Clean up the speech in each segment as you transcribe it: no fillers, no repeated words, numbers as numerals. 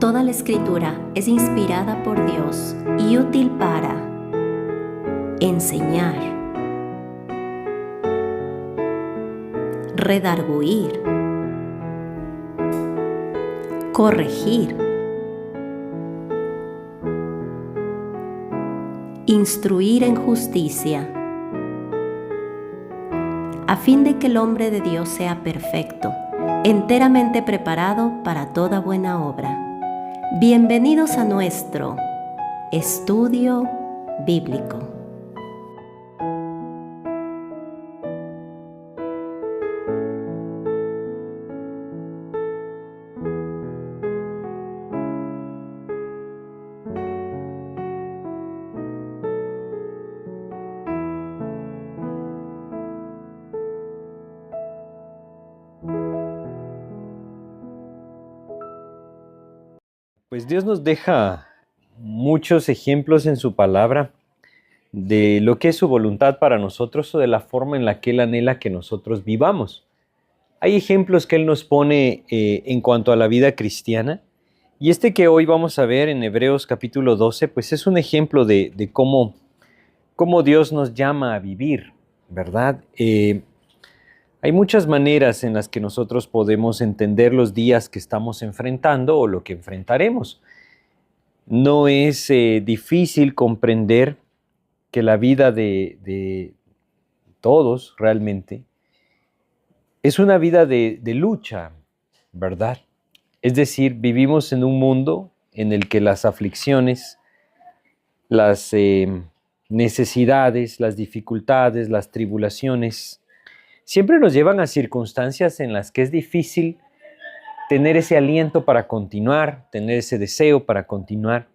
Toda la Escritura es inspirada por Dios y útil para enseñar, redarguir, corregir, instruir en justicia, a fin de que el hombre de Dios sea perfecto, enteramente preparado para toda buena obra. Bienvenidos a nuestro estudio bíblico. Pues Dios nos deja muchos ejemplos en su palabra de lo que es su voluntad para nosotros o de la forma en la que Él anhela que nosotros vivamos. Hay ejemplos que Él nos pone en cuanto a la vida cristiana, y este que hoy vamos a ver en Hebreos capítulo 12, pues es un ejemplo de cómo Dios nos llama a vivir, ¿verdad? Hay muchas maneras en las que nosotros podemos entender los días que estamos enfrentando o lo que enfrentaremos. No es difícil comprender que la vida de todos realmente es una vida de lucha, ¿verdad? Es decir, vivimos en un mundo en el que las aflicciones, las necesidades, las dificultades, las tribulaciones, siempre nos llevan a circunstancias en las que es difícil tener ese aliento para continuar, tener ese deseo para continuar.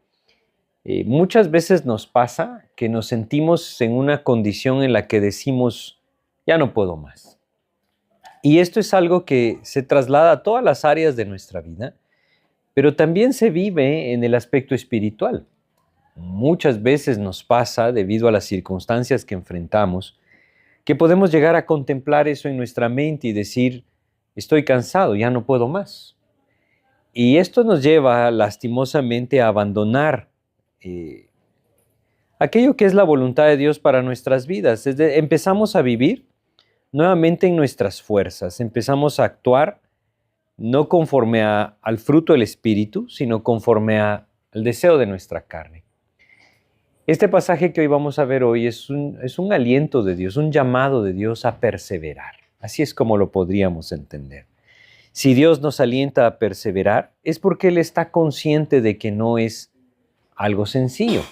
Muchas veces nos pasa que nos sentimos en una condición en la que decimos, ya no puedo más. Y esto es algo que se traslada a todas las áreas de nuestra vida, pero también se vive en el aspecto espiritual. Muchas veces nos pasa, debido a las circunstancias que enfrentamos, que podemos llegar a contemplar eso en nuestra mente y decir, estoy cansado, ya no puedo más. Y esto nos lleva lastimosamente a abandonar aquello que es la voluntad de Dios para nuestras vidas. Empezamos a vivir nuevamente en nuestras fuerzas, empezamos a actuar no conforme al fruto del Espíritu, sino conforme al deseo de nuestra carne. Este pasaje que hoy vamos a ver hoy es un aliento de Dios, un llamado de Dios a perseverar. Así es como lo podríamos entender. Si Dios nos alienta a perseverar, es porque Él está consciente de que no es algo sencillo,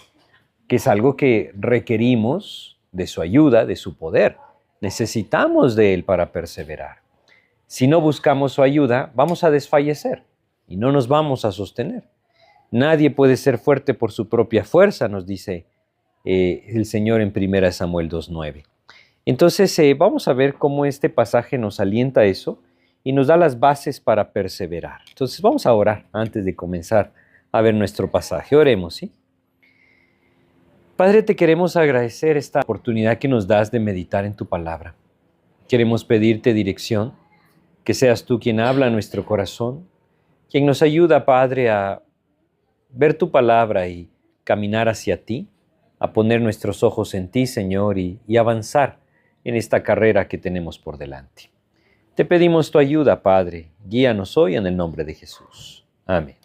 que es algo que requerimos de su ayuda, de su poder. Necesitamos de Él para perseverar. Si no buscamos su ayuda, vamos a desfallecer y no nos vamos a sostener. Nadie puede ser fuerte por su propia fuerza, nos dice el Señor en 1 Samuel 2:9. Entonces vamos a ver cómo este pasaje nos alienta a eso y nos da las bases para perseverar. Entonces vamos a orar antes de comenzar a ver nuestro pasaje. Oremos, ¿sí? Padre, te queremos agradecer esta oportunidad que nos das de meditar en tu palabra. Queremos pedirte dirección, que seas tú quien habla a nuestro corazón, quien nos ayuda, Padre, a ver tu palabra y caminar hacia ti, a poner nuestros ojos en ti, Señor, y avanzar en esta carrera que tenemos por delante. Te pedimos tu ayuda, Padre. Guíanos hoy en el nombre de Jesús. Amén.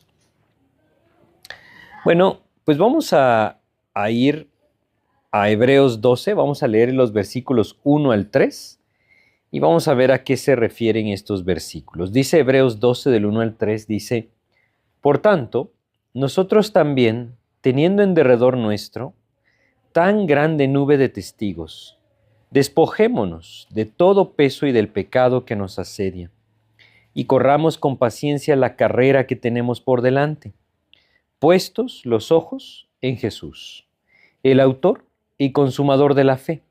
Bueno, pues vamos a ir a Hebreos 12, vamos a leer los versículos 1 al 3 y vamos a ver a qué se refieren estos versículos. Dice Hebreos 12 del 1 al 3, dice, por tanto, nosotros también, teniendo en derredor nuestro tan grande nube de testigos, despojémonos de todo peso y del pecado que nos asedia, y corramos con paciencia la carrera que tenemos por delante, puestos los ojos en Jesús, el autor y consumador de la fe,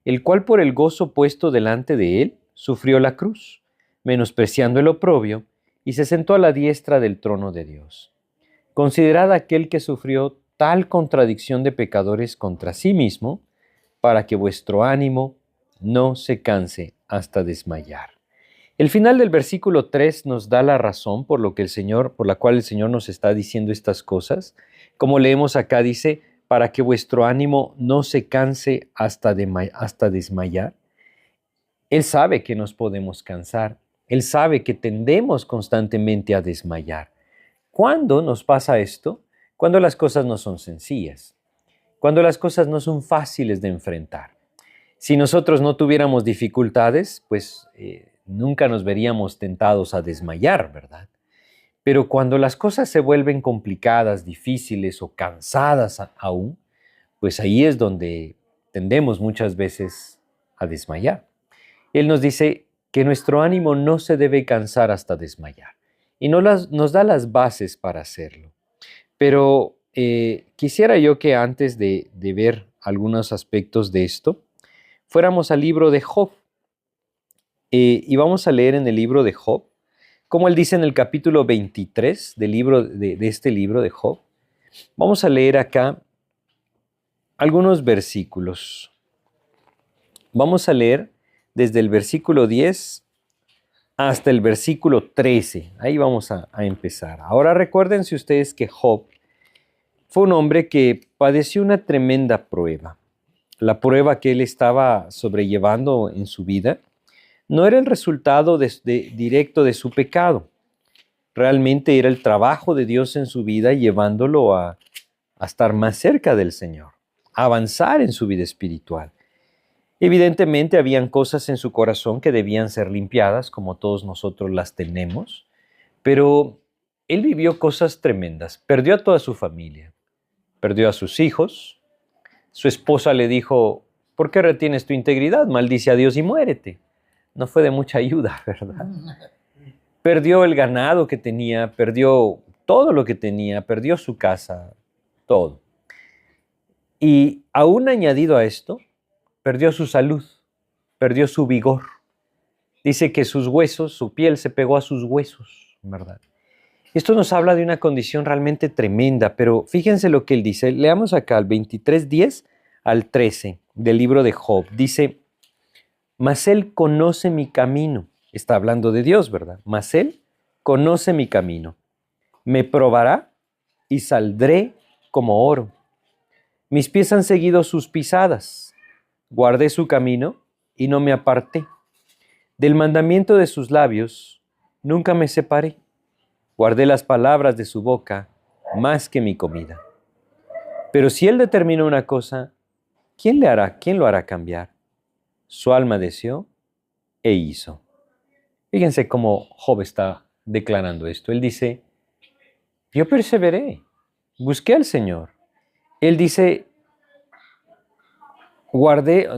el cual por el gozo puesto delante de él sufrió la cruz, menospreciando el oprobio, y se sentó a la diestra del trono de Dios. Considerad aquel que sufrió tal contradicción de pecadores contra sí mismo, para que vuestro ánimo no se canse hasta desmayar. El final del versículo 3 nos da la razón por la cual el Señor nos está diciendo estas cosas. Como leemos acá, dice, para que vuestro ánimo no se canse hasta desmayar. Él sabe que nos podemos cansar. Él sabe que tendemos constantemente a desmayar. ¿Cuándo nos pasa esto? Cuando las cosas no son sencillas, cuando las cosas no son fáciles de enfrentar. Si nosotros no tuviéramos dificultades, pues nunca nos veríamos tentados a desmayar, ¿verdad? Pero cuando las cosas se vuelven complicadas, difíciles o cansadas aún, pues ahí es donde tendemos muchas veces a desmayar. Él nos dice que nuestro ánimo no se debe cansar hasta desmayar y nos da las bases para hacerlo. Pero quisiera yo que antes de ver algunos aspectos de esto, fuéramos al libro de Job. Y vamos a leer en el libro de Job, como él dice en el capítulo 23 de este libro de Job. Vamos a leer acá algunos versículos. Vamos a leer desde el versículo 10 hasta el versículo 13. Ahí vamos a empezar. Ahora recuérdense ustedes que Job fue un hombre que padeció una tremenda prueba. La prueba que él estaba sobrellevando en su vida no era el resultado directo de su pecado. Realmente era el trabajo de Dios en su vida llevándolo a estar más cerca del Señor, a avanzar en su vida espiritual. Evidentemente habían cosas en su corazón que debían ser limpiadas, como todos nosotros las tenemos, pero él vivió cosas tremendas. Perdió a toda su familia, perdió a sus hijos. Su esposa le dijo, ¿por qué retienes tu integridad? Maldice a Dios y muérete. No fue de mucha ayuda, ¿verdad? Perdió el ganado que tenía, perdió todo lo que tenía, perdió su casa, todo. Y aún añadido a esto, perdió su salud, perdió su vigor. Dice que sus huesos, su piel se pegó a sus huesos, ¿verdad? Esto nos habla de una condición realmente tremenda, pero fíjense lo que él dice. Leamos acá el 23:10 al 13 del libro de Job. Dice, mas él conoce mi camino. Está hablando de Dios, ¿verdad? Mas él conoce mi camino. Me probará y saldré como oro. Mis pies han seguido sus pisadas. Guardé su camino y no me aparté. Del mandamiento de sus labios nunca me separé. Guardé las palabras de su boca más que mi comida. Pero si él determina una cosa, ¿quién lo hará cambiar? Su alma deseó e hizo. Fíjense cómo Job está declarando esto. Él dice, yo perseveré, busqué al Señor. Él dice,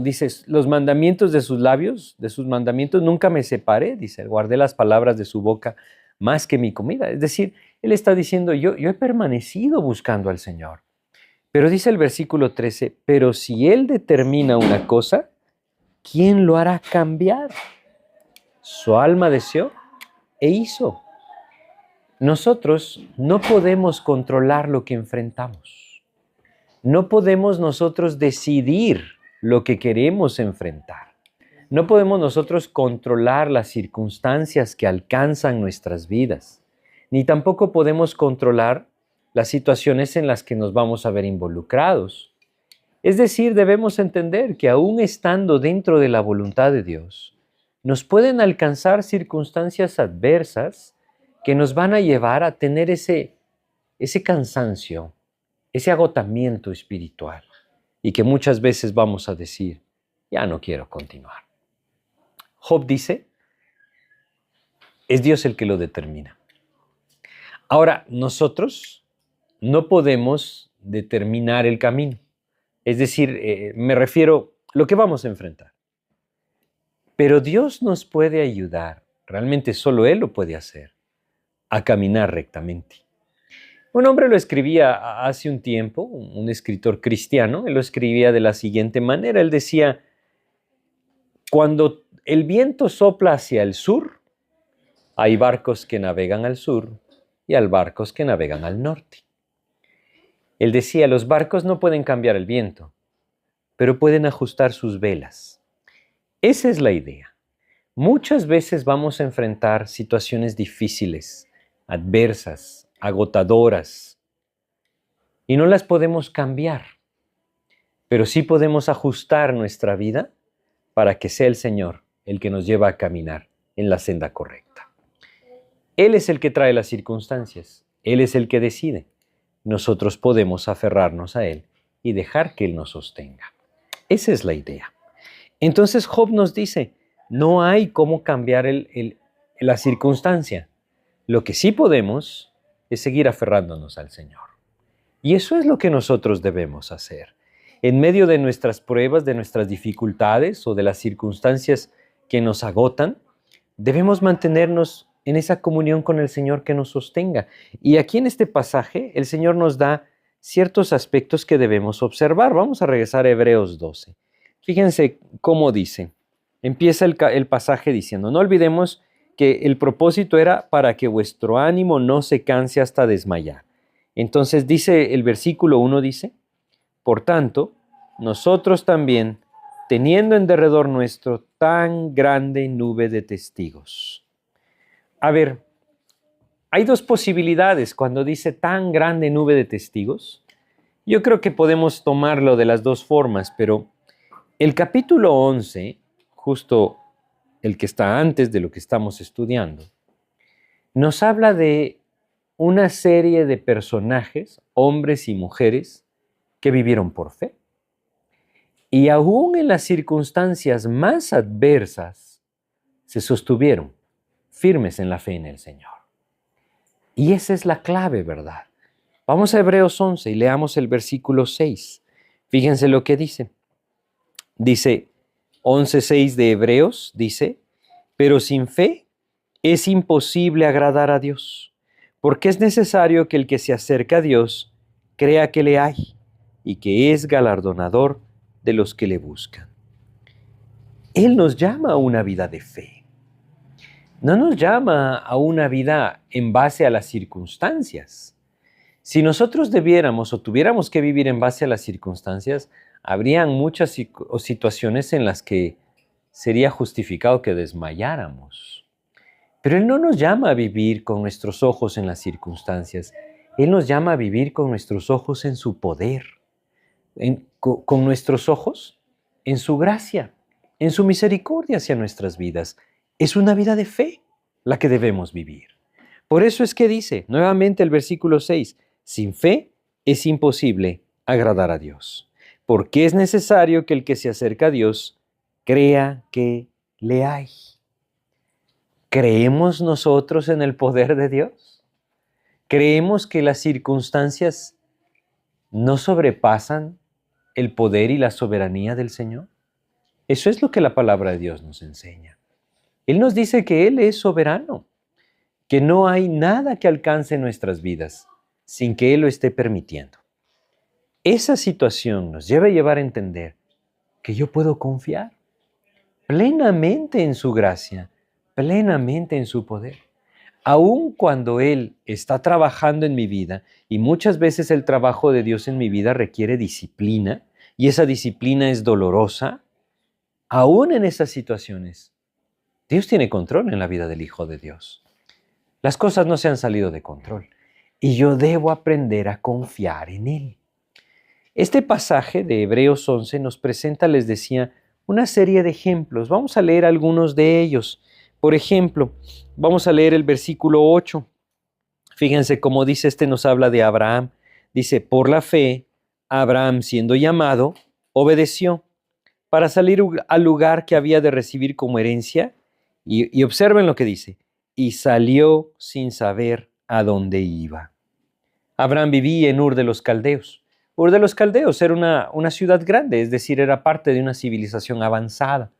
dice, los mandamientos de sus labios, de sus mandamientos, nunca me separé, dice, guardé las palabras de su boca más que mi comida. Es decir, él está diciendo, yo he permanecido buscando al Señor. Pero dice el versículo 13, pero si él determina una cosa, ¿quién lo hará cambiar? Su alma deseó e hizo. Nosotros no podemos controlar lo que enfrentamos. No podemos nosotros decidir lo que queremos enfrentar. No podemos nosotros controlar las circunstancias que alcanzan nuestras vidas, ni tampoco podemos controlar las situaciones en las que nos vamos a ver involucrados. Es decir, debemos entender que aún estando dentro de la voluntad de Dios, nos pueden alcanzar circunstancias adversas que nos van a llevar a tener ese cansancio, ese agotamiento espiritual, y que muchas veces vamos a decir, ya no quiero continuar. Job dice, es Dios el que lo determina. Ahora, nosotros no podemos determinar el camino. Es decir, me refiero a lo que vamos a enfrentar. Pero Dios nos puede ayudar, realmente solo Él lo puede hacer, a caminar rectamente. Un hombre lo escribía hace un tiempo, un escritor cristiano, él lo escribía de la siguiente manera. Él decía, cuando el viento sopla hacia el sur, hay barcos que navegan al sur y hay barcos que navegan al norte. Él decía, los barcos no pueden cambiar el viento, pero pueden ajustar sus velas. Esa es la idea. Muchas veces vamos a enfrentar situaciones difíciles, adversas, agotadoras, y no las podemos cambiar, pero sí podemos ajustar nuestra vida para que sea el Señor el que nos lleva a caminar en la senda correcta. Él es el que trae las circunstancias, Él es el que decide. Nosotros podemos aferrarnos a Él y dejar que Él nos sostenga. Esa es la idea. Entonces Job nos dice, no hay cómo cambiar la circunstancia. Lo que sí podemos es seguir aferrándonos al Señor. Y eso es lo que nosotros debemos hacer. En medio de nuestras pruebas, de nuestras dificultades o de las circunstancias que nos agotan, debemos mantenernos en esa comunión con el Señor que nos sostenga. Y aquí en este pasaje el Señor nos da ciertos aspectos que debemos observar. Vamos a regresar a Hebreos 12. Fíjense cómo dice. Empieza el pasaje diciendo, no olvidemos que el propósito era para que vuestro ánimo no se canse hasta desmayar. Entonces dice el versículo 1, dice, por tanto, nosotros también, teniendo en derredor nuestro tan grande nube de testigos. A ver, hay dos posibilidades cuando dice tan grande nube de testigos. Yo creo que podemos tomarlo de las dos formas, pero el capítulo 11, justo el que está antes de lo que estamos estudiando, nos habla de una serie de personajes, hombres y mujeres, que vivieron por fe. Y aún en las circunstancias más adversas, se sostuvieron firmes en la fe en el Señor. Y esa es la clave, ¿verdad? Vamos a Hebreos 11 y leamos el versículo 6. Fíjense lo que dice. Dice 11:6 de Hebreos, dice, pero sin fe es imposible agradar a Dios, porque es necesario que el que se acerca a Dios crea que le hay y que es galardonador de los que le buscan. Él nos llama a una vida de fe. No nos llama a una vida en base a las circunstancias. Si nosotros debiéramos o tuviéramos que vivir en base a las circunstancias, habrían muchas situaciones en las que sería justificado que desmayáramos. Pero Él no nos llama a vivir con nuestros ojos en las circunstancias. Él nos llama a vivir con nuestros ojos en su poder, con nuestros ojos en su gracia, en su misericordia hacia nuestras vidas. Es una vida de fe la que debemos vivir. Por eso es que dice nuevamente el versículo 6, sin fe es imposible agradar a Dios, porque es necesario que el que se acerca a Dios crea que le hay. ¿Creemos nosotros en el poder de Dios? ¿Creemos que las circunstancias no sobrepasan el poder y la soberanía del Señor? Eso es lo que la palabra de Dios nos enseña. Él nos dice que Él es soberano, que no hay nada que alcance nuestras vidas sin que Él lo esté permitiendo. Esa situación nos debe llevar a entender que yo puedo confiar plenamente en su gracia, plenamente en su poder. Aun cuando Él está trabajando en mi vida, y muchas veces el trabajo de Dios en mi vida requiere disciplina, y esa disciplina es dolorosa, aún en esas situaciones, Dios tiene control en la vida del Hijo de Dios. Las cosas no se han salido de control, y yo debo aprender a confiar en Él. Este pasaje de Hebreos 11 nos presenta, les decía, una serie de ejemplos. Vamos a leer algunos de ellos. Por ejemplo, vamos a leer el versículo 8. Fíjense cómo dice, nos habla de Abraham. Dice, por la fe, Abraham, siendo llamado, obedeció para salir al lugar que había de recibir como herencia. Y observen lo que dice, y salió sin saber a dónde iba. Abraham vivía en Ur de los Caldeos. Ur de los Caldeos era una ciudad grande, es decir, era parte de una civilización avanzada.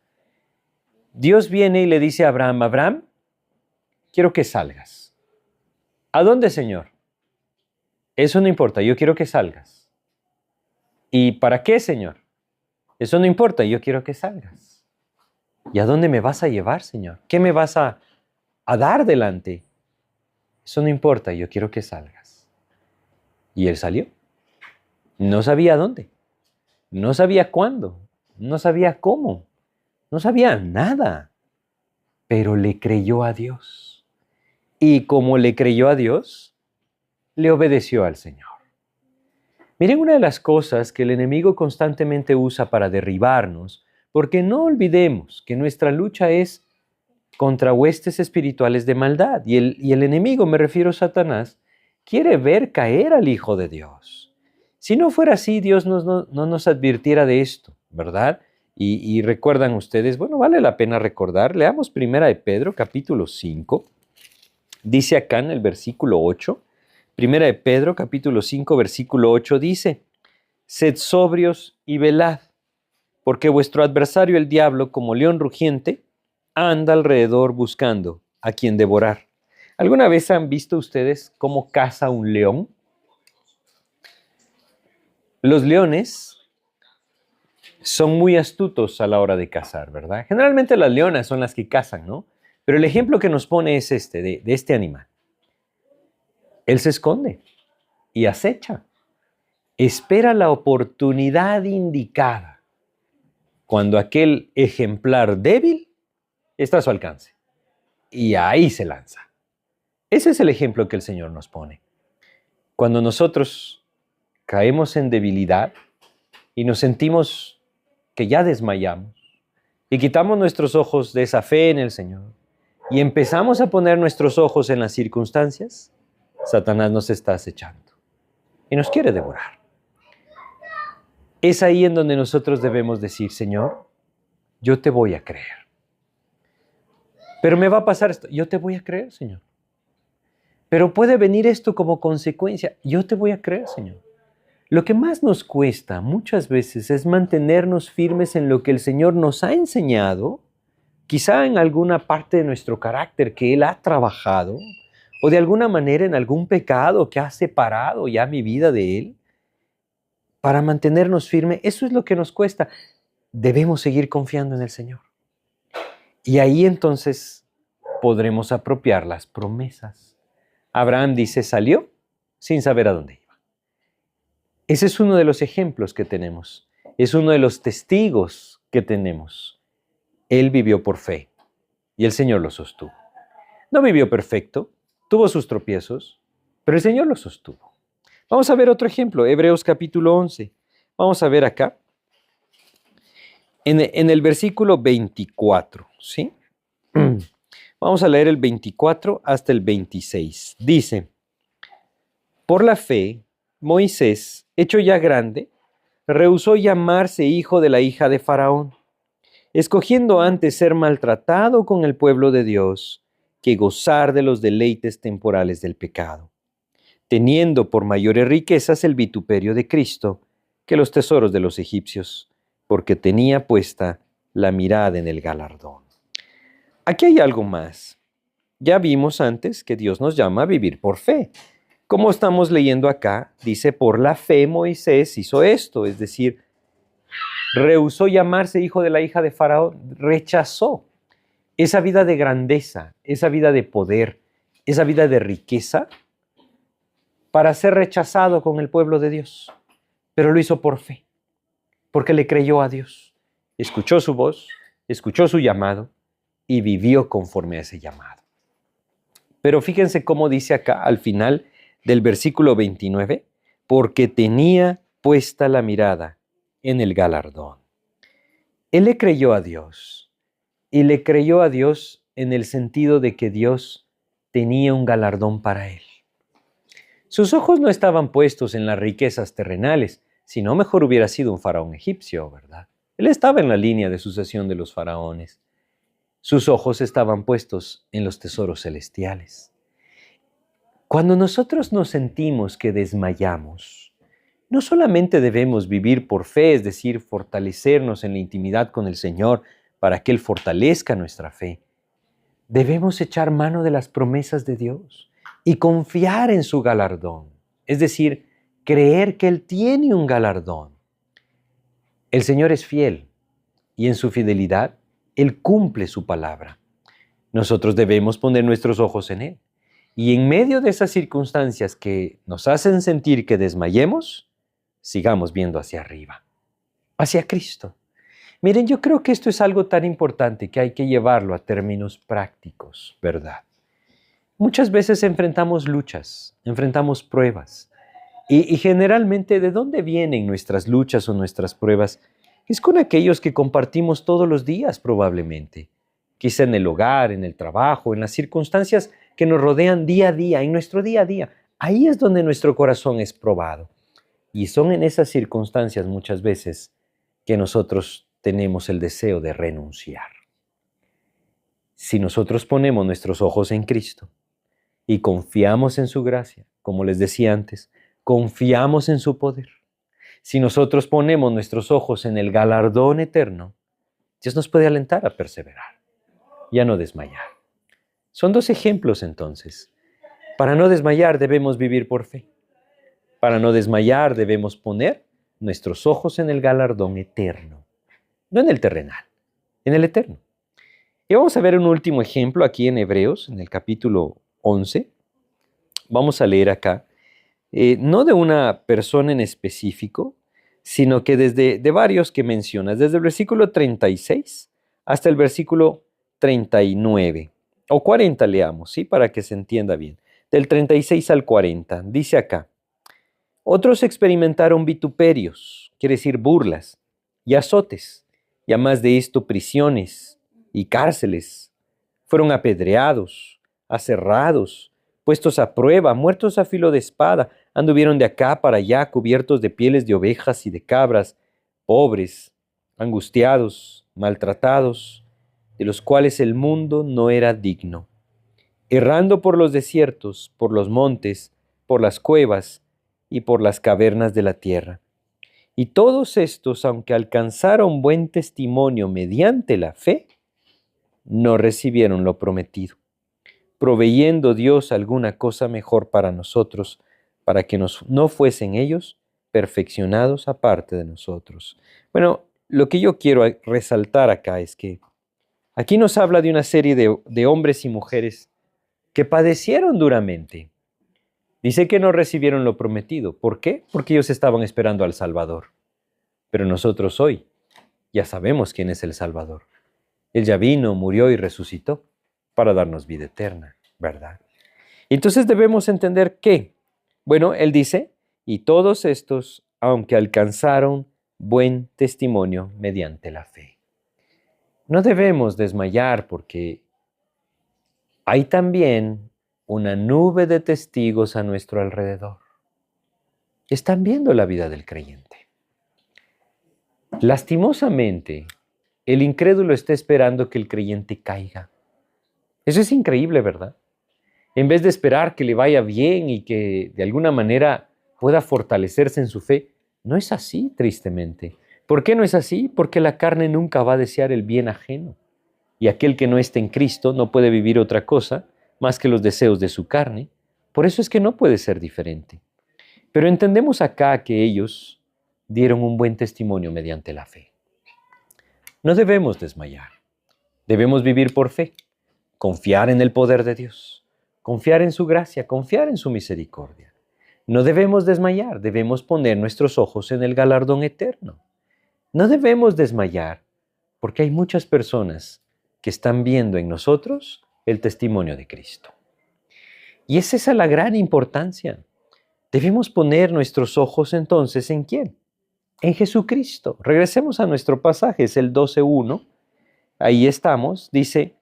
Dios viene y le dice a Abraham, Abraham, quiero que salgas. ¿A dónde, Señor? Eso no importa, yo quiero que salgas. ¿Y para qué, Señor? Eso no importa, yo quiero que salgas. ¿Y a dónde me vas a llevar, Señor? ¿Qué me vas a dar delante? Eso no importa, yo quiero que salgas. Y él salió. No sabía dónde, no sabía cuándo, no sabía cómo, no sabía nada. pero le creyó a Dios. Y como le creyó a Dios, le obedeció al Señor. Miren, una de las cosas que el enemigo constantemente usa para derribarnos, porque no olvidemos que nuestra lucha es contra huestes espirituales de maldad. Y el enemigo, me refiero a Satanás, quiere ver caer al Hijo de Dios. Si no fuera así, Dios no nos advirtiera de esto, ¿verdad? Y recuerdan ustedes, bueno, vale la pena recordar, leamos Primera de Pedro, capítulo 5, dice acá en el versículo 8, Primera de Pedro, capítulo 5, versículo 8, dice, sed sobrios y velad, porque vuestro adversario el diablo, como león rugiente, anda alrededor buscando a quien devorar. ¿Alguna vez han visto ustedes cómo caza un león? Los leones son muy astutos a la hora de cazar, ¿verdad? Generalmente las leonas son las que cazan, ¿no? Pero el ejemplo que nos pone es este, de este animal. Él se esconde y acecha. Espera la oportunidad indicada cuando aquel ejemplar débil está a su alcance. Y ahí se lanza. Ese es el ejemplo que el Señor nos pone. Cuando nosotros caemos en debilidad y nos sentimos que ya desmayamos y quitamos nuestros ojos de esa fe en el Señor y empezamos a poner nuestros ojos en las circunstancias, Satanás nos está acechando y nos quiere devorar. Es ahí en donde nosotros debemos decir, Señor, yo te voy a creer. Pero me va a pasar esto, yo te voy a creer, Señor. Pero puede venir esto como consecuencia, yo te voy a creer, Señor. Lo que más nos cuesta muchas veces es mantenernos firmes en lo que el Señor nos ha enseñado, quizá en alguna parte de nuestro carácter que Él ha trabajado, o de alguna manera en algún pecado que ha separado ya mi vida de Él, para mantenernos firmes. Eso es lo que nos cuesta. Debemos seguir confiando en el Señor. Y ahí entonces podremos apropiar las promesas. Abraham dice, salió sin saber a dónde iba. Ese es uno de los ejemplos que tenemos. Es uno de los testigos que tenemos. Él vivió por fe y el Señor lo sostuvo. No vivió perfecto, tuvo sus tropiezos, pero el Señor lo sostuvo. Vamos a ver otro ejemplo, Hebreos capítulo 11. Vamos a ver acá, en el versículo 24, ¿sí? Vamos a leer el 24 hasta el 26. Dice, por la fe, Moisés, hecho ya grande, rehusó llamarse hijo de la hija de Faraón, escogiendo antes ser maltratado con el pueblo de Dios que gozar de los deleites temporales del pecado, teniendo por mayores riquezas el vituperio de Cristo que los tesoros de los egipcios, porque tenía puesta la mirada en el galardón. Aquí hay algo más. Ya vimos antes que Dios nos llama a vivir por fe. Como estamos leyendo acá, dice, por la fe Moisés hizo esto, es decir, rehusó llamarse hijo de la hija de Faraón, rechazó esa vida de grandeza, esa vida de poder, esa vida de riqueza, para ser rechazado con el pueblo de Dios. Pero lo hizo por fe, porque le creyó a Dios. Escuchó su voz, escuchó su llamado y vivió conforme a ese llamado. Pero fíjense cómo dice acá al final del versículo 29, porque tenía puesta la mirada en el galardón. Él le creyó a Dios, y le creyó a Dios en el sentido de que Dios tenía un galardón para él. Sus ojos no estaban puestos en las riquezas terrenales, sino mejor hubiera sido un faraón egipcio, ¿verdad? Él estaba en la línea de sucesión de los faraones. Sus ojos estaban puestos en los tesoros celestiales. Cuando nosotros nos sentimos que desmayamos, no solamente debemos vivir por fe, es decir, fortalecernos en la intimidad con el Señor para que Él fortalezca nuestra fe. Debemos echar mano de las promesas de Dios y confiar en su galardón, es decir, creer que Él tiene un galardón. El Señor es fiel y en su fidelidad Él cumple su palabra. Nosotros debemos poner nuestros ojos en Él. Y en medio de esas circunstancias que nos hacen sentir que desmayemos, sigamos viendo hacia arriba, hacia Cristo. Miren, yo creo que esto es algo tan importante que hay que llevarlo a términos prácticos, ¿verdad? Muchas veces enfrentamos luchas, enfrentamos pruebas. Y generalmente, ¿de dónde vienen nuestras luchas o nuestras pruebas? Es con aquellos que compartimos todos los días probablemente. Quizá en el hogar, en el trabajo, en las circunstancias que nos rodean día a día, en nuestro día a día. Ahí es donde nuestro corazón es probado. Y son en esas circunstancias muchas veces que nosotros tenemos el deseo de renunciar. Si nosotros ponemos nuestros ojos en Cristo y confiamos en su gracia, como les decía antes, confiamos en su poder. Si nosotros ponemos nuestros ojos en el galardón eterno, Dios nos puede alentar a perseverar y a no desmayar. Son dos ejemplos entonces. Para no desmayar debemos vivir por fe. Para no desmayar debemos poner nuestros ojos en el galardón eterno, no en el terrenal, en el eterno. Y vamos a ver un último ejemplo aquí en Hebreos, en el capítulo 11. Vamos a leer acá, no de una persona en específico, sino que de varios que mencionas, desde el versículo 36 hasta el versículo 39, o 40 leamos, ¿sí? Para que se entienda bien. Del 36 al 40, dice acá, otros experimentaron vituperios, quiere decir burlas, y azotes, y además de esto prisiones y cárceles. Fueron apedreados, aserrados, puestos a prueba, muertos a filo de espada, anduvieron de acá para allá cubiertos de pieles de ovejas y de cabras, pobres, angustiados, maltratados, de los cuales el mundo no era digno. Errando por los desiertos, por los montes, por las cuevas y por las cavernas de la tierra. Y todos estos, aunque alcanzaron buen testimonio mediante la fe, no recibieron lo prometido, proveyendo Dios alguna cosa mejor para nosotros, para que no fuesen ellos perfeccionados aparte de nosotros. Bueno, lo que yo quiero resaltar acá es que aquí nos habla de una serie de hombres y mujeres que padecieron duramente. Dice que no recibieron lo prometido. ¿Por qué? Porque ellos estaban esperando al Salvador. Pero nosotros hoy ya sabemos quién es el Salvador. Él ya vino, murió y resucitó para darnos vida eterna, ¿verdad? Entonces debemos entender que, bueno, él dice, y todos estos, aunque alcanzaron buen testimonio mediante la fe. No debemos desmayar porque hay también una nube de testigos a nuestro alrededor. Están viendo la vida del creyente. Lastimosamente, el incrédulo está esperando que el creyente caiga. Eso es increíble, ¿verdad? En vez de esperar que le vaya bien y que de alguna manera pueda fortalecerse en su fe, no es así, tristemente. ¿Por qué no es así? Porque la carne nunca va a desear el bien ajeno. Y aquel que no está en Cristo no puede vivir otra cosa más que los deseos de su carne. Por eso es que no puede ser diferente. Pero entendemos acá que ellos dieron un buen testimonio mediante la fe. No debemos desmayar. Debemos vivir por fe, confiar en el poder de Dios, confiar en su gracia, confiar en su misericordia. No debemos desmayar, debemos poner nuestros ojos en el galardón eterno. No debemos desmayar porque hay muchas personas que están viendo en nosotros el testimonio de Cristo. Y es esa la gran importancia. Debemos poner nuestros ojos entonces ¿en quién? En Jesucristo. Regresemos a nuestro pasaje, es el 12:1. Ahí estamos, dice,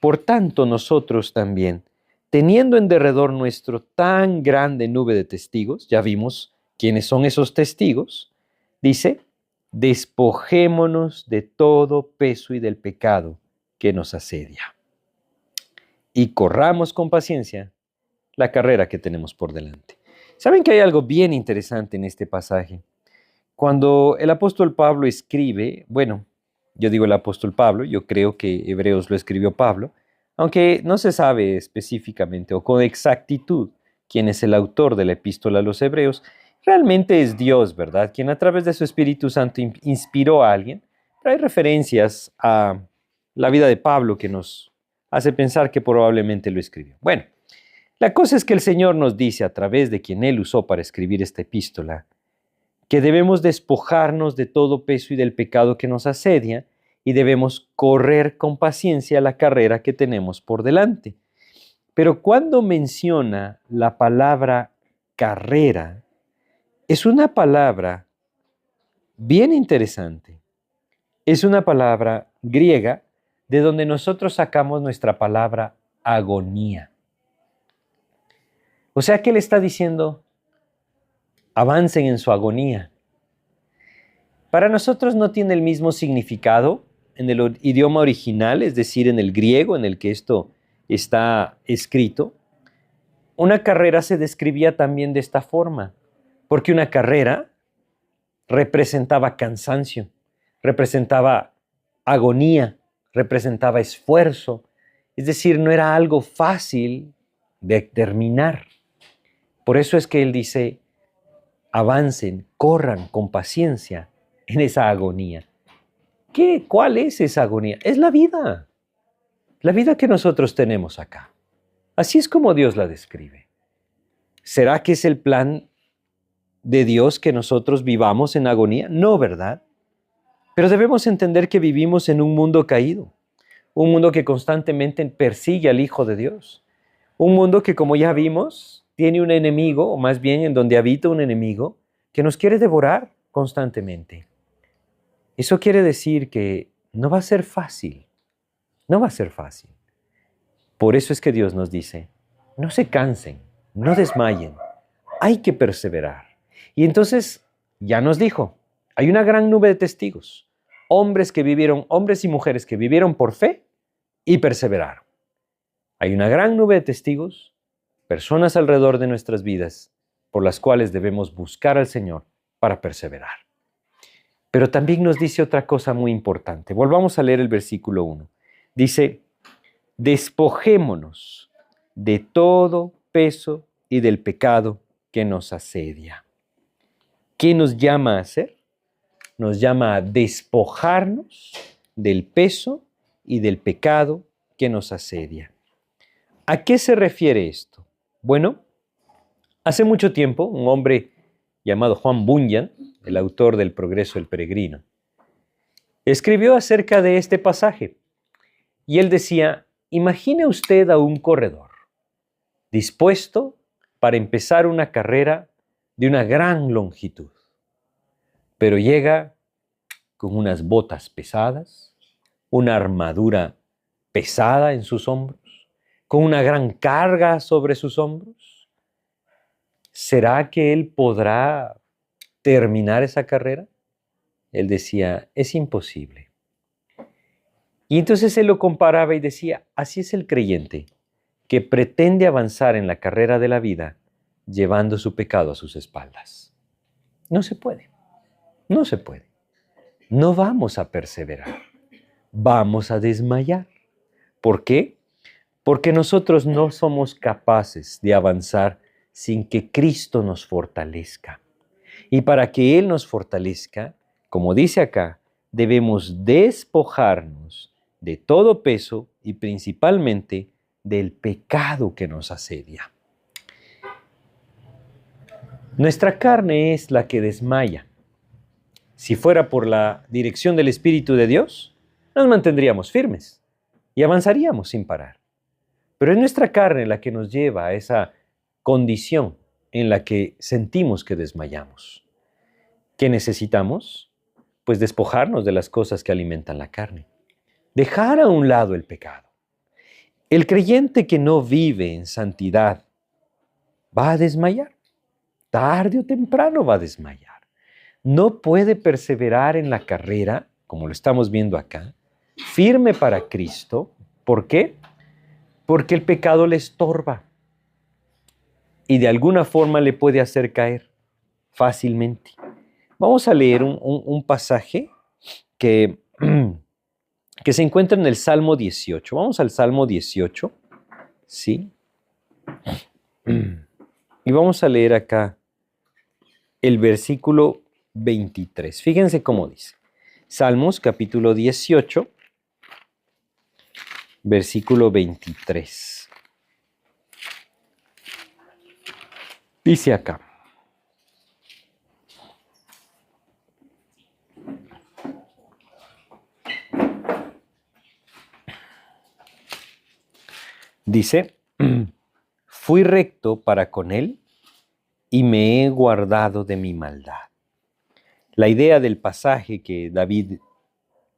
por tanto nosotros también, teniendo en derredor nuestro tan grande nube de testigos, ya vimos quiénes son esos testigos, dice, despojémonos de todo peso y del pecado que nos asedia. Y corramos con paciencia la carrera que tenemos por delante. ¿Saben que hay algo bien interesante en este pasaje? Cuando el apóstol Pablo escribe, bueno, yo digo el apóstol Pablo, yo creo que Hebreos lo escribió Pablo, aunque no se sabe específicamente o con exactitud quién es el autor de la epístola a los Hebreos, realmente es Dios, ¿verdad? Quien a través de su Espíritu Santo inspiró a alguien. Pero hay referencias a la vida de Pablo que nos hace pensar que probablemente lo escribió. Bueno, la cosa es que el Señor nos dice a través de quien Él usó para escribir esta epístola, que debemos despojarnos de todo peso y del pecado que nos asedia y debemos correr con paciencia la carrera que tenemos por delante. Pero cuando menciona la palabra carrera, es una palabra bien interesante. Es una palabra griega de donde nosotros sacamos nuestra palabra agonía. O sea que él está diciendo, avancen en su agonía. Para nosotros no tiene el mismo significado en el idioma original, es decir, en el griego en el que esto está escrito. Una carrera se describía también de esta forma, porque una carrera representaba cansancio, representaba agonía, representaba esfuerzo, es decir, no era algo fácil de terminar. Por eso es que él dice, avancen, corran con paciencia en esa agonía. ¿Cuál es esa agonía? Es la vida que nosotros tenemos acá. Así es como Dios la describe. ¿Será que es el plan de Dios que nosotros vivamos en agonía? No, ¿verdad? Pero debemos entender que vivimos en un mundo caído, un mundo que constantemente persigue al Hijo de Dios, un mundo que, como ya vimos, tiene un enemigo, o más bien en donde habita un enemigo, que nos quiere devorar constantemente. Eso quiere decir que no va a ser fácil, no va a ser fácil. Por eso es que Dios nos dice, no se cansen, no desmayen, hay que perseverar. Y entonces ya nos dijo, hay una gran nube de testigos, hombres y mujeres que vivieron por fe y perseveraron. Hay una gran nube de testigos, personas alrededor de nuestras vidas, por las cuales debemos buscar al Señor para perseverar. Pero también nos dice otra cosa muy importante. Volvamos a leer el versículo 1. Dice, despojémonos de todo peso y del pecado que nos asedia. ¿Qué nos llama a hacer? Nos llama a despojarnos del peso y del pecado que nos asedia. ¿A qué se refiere esto? Bueno, hace mucho tiempo, un hombre llamado Juan Bunyan, el autor del Progreso del Peregrino, escribió acerca de este pasaje. Y él decía, imagine usted a un corredor dispuesto para empezar una carrera de una gran longitud, pero llega con unas botas pesadas, una armadura pesada en sus hombros, con una gran carga sobre sus hombros. ¿Será que él podrá terminar esa carrera? Él decía, es imposible. Y entonces él lo comparaba y decía, así es el creyente que pretende avanzar en la carrera de la vida llevando su pecado a sus espaldas. No se puede, no se puede. No vamos a perseverar, vamos a desmayar. ¿Por qué? Porque nosotros no somos capaces de avanzar sin que Cristo nos fortalezca. Y para que Él nos fortalezca, como dice acá, debemos despojarnos de todo peso y principalmente del pecado que nos asedia. Nuestra carne es la que desmaya. Si fuera por la dirección del Espíritu de Dios, nos mantendríamos firmes y avanzaríamos sin parar. Pero es nuestra carne la que nos lleva a esa condición en la que sentimos que desmayamos. ¿Qué necesitamos? Pues despojarnos de las cosas que alimentan la carne. Dejar a un lado el pecado. El creyente que no vive en santidad va a desmayar. Tarde o temprano va a desmayar. No puede perseverar en la carrera, como lo estamos viendo acá, firme para Cristo. ¿Por qué? Porque el pecado le estorba y de alguna forma le puede hacer caer fácilmente. Vamos a leer un pasaje que se encuentra en el Salmo 18. Vamos al Salmo 18, ¿sí? Y vamos a leer acá el versículo 23. Fíjense cómo dice. Salmos capítulo 18, versículo 23. Dice acá. Dice, fui recto para con él y me he guardado de mi maldad. La idea del pasaje que David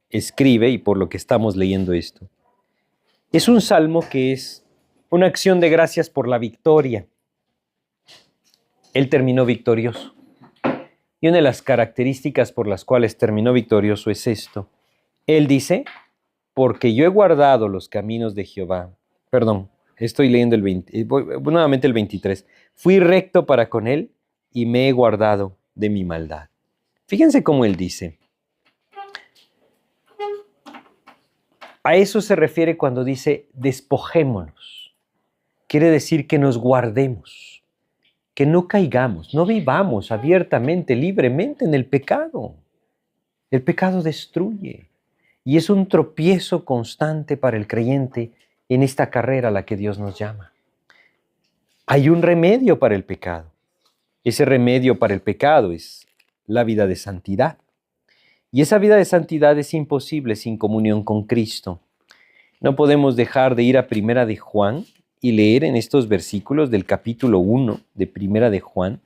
escribe, y por lo que estamos leyendo esto, es un salmo que es una acción de gracias por la victoria. Él terminó victorioso. Y una de las características por las cuales terminó victorioso es esto. Él dice, porque yo he guardado los caminos de Jehová. Perdón, estoy leyendo nuevamente el 23. Fui recto para con él y me he guardado de mi maldad. Fíjense cómo él dice. A eso se refiere cuando dice despojémonos. Quiere decir que nos guardemos, que no caigamos, no vivamos abiertamente, libremente en el pecado. El pecado destruye y es un tropiezo constante para el creyente en esta carrera a la que Dios nos llama. Hay un remedio para el pecado. Ese remedio para el pecado es la vida de santidad. Y esa vida de santidad es imposible sin comunión con Cristo. No podemos dejar de ir a Primera de Juan y leer en estos versículos del capítulo 1 de Primera de Juan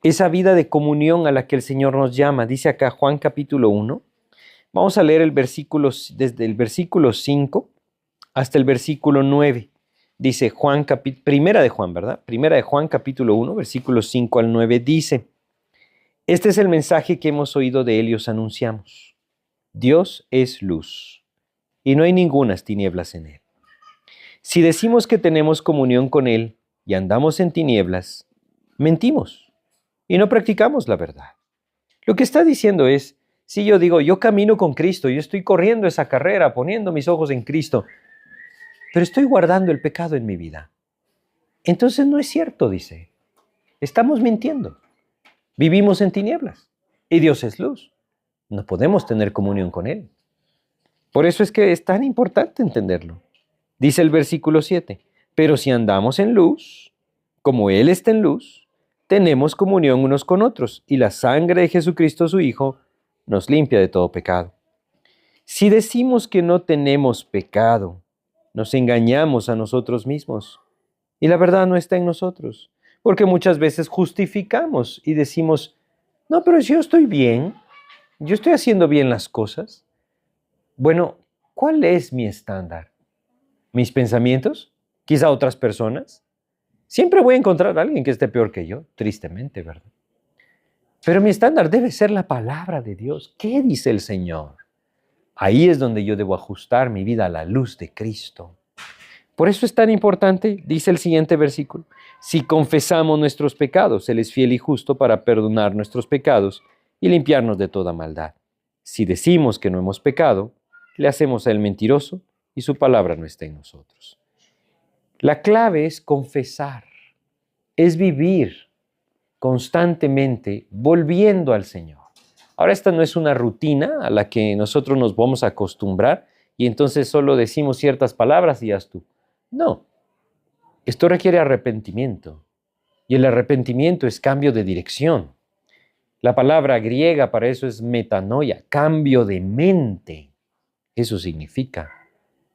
esa vida de comunión a la que el Señor nos llama. Dice acá Juan capítulo 1. Vamos a leer desde el versículo 5 hasta el versículo 9. Dice Primera de Juan, ¿verdad? Primera de Juan capítulo 1, versículos 5 al 9 dice: este es el mensaje que hemos oído de él y os anunciamos. Dios es luz, y no hay ningunas tinieblas en él. Si decimos que tenemos comunión con él y andamos en tinieblas, mentimos y no practicamos la verdad. Lo que está diciendo es, si yo digo, yo camino con Cristo, yo estoy corriendo esa carrera, poniendo mis ojos en Cristo, pero estoy guardando el pecado en mi vida. Entonces no es cierto, dice. Estamos mintiendo. Vivimos en tinieblas y Dios es luz. No podemos tener comunión con Él. Por eso es que es tan importante entenderlo. Dice el versículo 7, pero si andamos en luz, como Él está en luz, tenemos comunión unos con otros y la sangre de Jesucristo su Hijo nos limpia de todo pecado. Si decimos que no tenemos pecado, nos engañamos a nosotros mismos y la verdad no está en nosotros. Porque muchas veces justificamos y decimos, no, pero yo estoy bien, yo estoy haciendo bien las cosas. Bueno, ¿cuál es mi estándar? ¿Mis pensamientos? ¿Quizá otras personas? Siempre voy a encontrar a alguien que esté peor que yo, tristemente, ¿verdad? Pero mi estándar debe ser la palabra de Dios. ¿Qué dice el Señor? Ahí es donde yo debo ajustar mi vida a la luz de Cristo. Por eso es tan importante, dice el siguiente versículo, si confesamos nuestros pecados, Él es fiel y justo para perdonar nuestros pecados y limpiarnos de toda maldad. Si decimos que no hemos pecado, le hacemos a Él mentiroso y su palabra no está en nosotros. La clave es confesar, es vivir constantemente volviendo al Señor. Ahora esta no es una rutina a la que nosotros nos vamos a acostumbrar y entonces solo decimos ciertas palabras y ya es tú. No, esto requiere arrepentimiento y el arrepentimiento es cambio de dirección. La palabra griega para eso es metanoia, cambio de mente. Eso significa,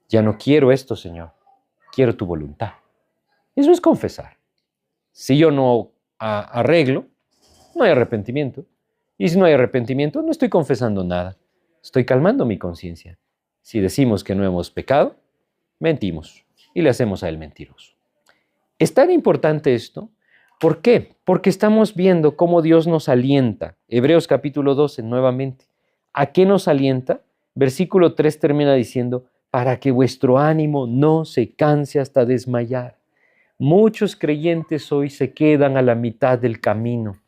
ya no quiero esto, Señor, quiero tu voluntad. Eso es confesar. Si yo no arreglo, no hay arrepentimiento. Y si no hay arrepentimiento, no estoy confesando nada. Estoy calmando mi conciencia. Si decimos que no hemos pecado, mentimos y le hacemos a Él mentiroso. Es tan importante esto. ¿Por qué? Porque estamos viendo cómo Dios nos alienta. Hebreos capítulo 12, nuevamente. ¿A qué nos alienta? Versículo 3 termina diciendo, para que vuestro ánimo no se canse hasta desmayar. Muchos creyentes hoy se quedan a la mitad del camino.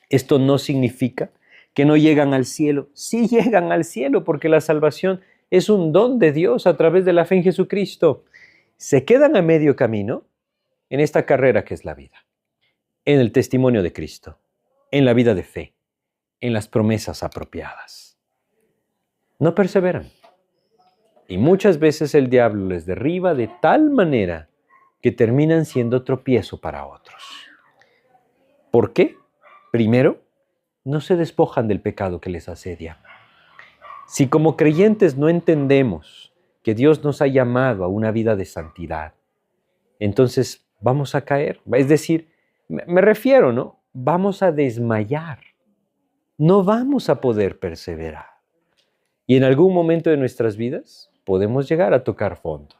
Esto no significa que no llegan al cielo. Sí llegan al cielo porque la salvación es un don de Dios a través de la fe en Jesucristo. Se quedan a medio camino en esta carrera que es la vida, en el testimonio de Cristo, en la vida de fe, en las promesas apropiadas. No perseveran. Y muchas veces el diablo les derriba de tal manera que terminan siendo tropiezo para otros. ¿Por qué? Primero, no se despojan del pecado que les asedia. Si como creyentes no entendemos que Dios nos ha llamado a una vida de santidad, entonces vamos a caer. Es decir, me refiero, ¿no? Vamos a desmayar. No vamos a poder perseverar. Y en algún momento de nuestras vidas podemos llegar a tocar fondo.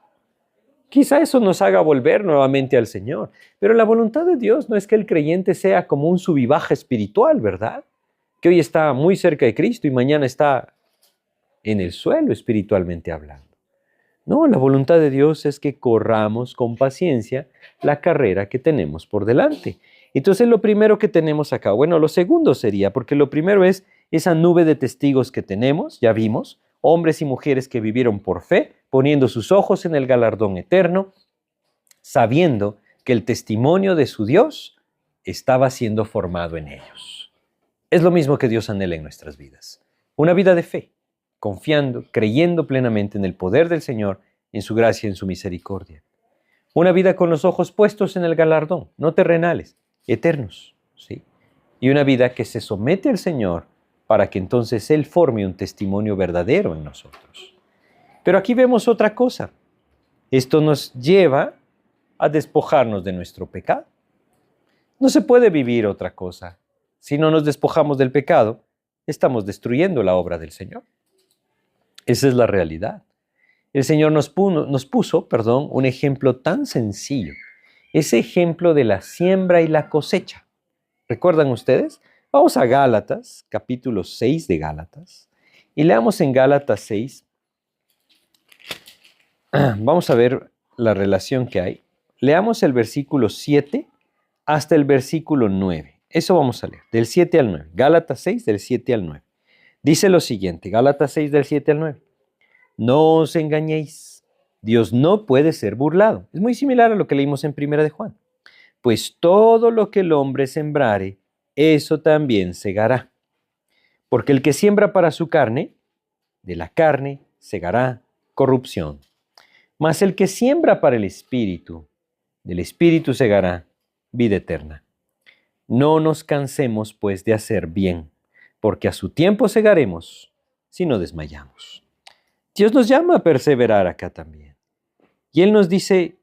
Quizá eso nos haga volver nuevamente al Señor. Pero la voluntad de Dios no es que el creyente sea como un sub y baja espiritual, ¿verdad? Que hoy está muy cerca de Cristo y mañana está en el suelo espiritualmente hablando. No, la voluntad de Dios es que corramos con paciencia la carrera que tenemos por delante. Entonces lo primero que tenemos acá, bueno, lo segundo sería, porque lo primero es esa nube de testigos que tenemos, ya vimos, hombres y mujeres que vivieron por fe, poniendo sus ojos en el galardón eterno, sabiendo que el testimonio de su Dios estaba siendo formado en ellos. Es lo mismo que Dios anhela en nuestras vidas. Una vida de fe, confiando, creyendo plenamente en el poder del Señor, en su gracia y en su misericordia. Una vida con los ojos puestos en el galardón, no terrenales, eternos, ¿sí? Y una vida que se somete al Señor para que entonces Él forme un testimonio verdadero en nosotros. Pero aquí vemos otra cosa. Esto nos lleva a despojarnos de nuestro pecado. No se puede vivir otra cosa. Si no nos despojamos del pecado, estamos destruyendo la obra del Señor. Esa es la realidad. El Señor nos puso, un ejemplo tan sencillo. Ese ejemplo de la siembra y la cosecha. ¿Recuerdan ustedes? Vamos a Gálatas, capítulo 6 de Gálatas. Y leamos en Gálatas 6. Vamos a ver la relación que hay. Leamos el versículo 7 hasta el versículo 9. Eso vamos a leer, del 7 al 9. Gálatas 6, del 7 al 9. Dice lo siguiente, Gálatas 6, del 7 al 9. No os engañéis, Dios no puede ser burlado. Es muy similar a lo que leímos en Primera de Juan. Pues todo lo que el hombre sembrare, eso también segará. Porque el que siembra para su carne, de la carne segará corrupción. Mas el que siembra para el Espíritu, del Espíritu segará vida eterna. No nos cansemos, pues, de hacer bien, porque a su tiempo segaremos si no desmayamos. Dios nos llama a perseverar acá también. Y Él nos dice,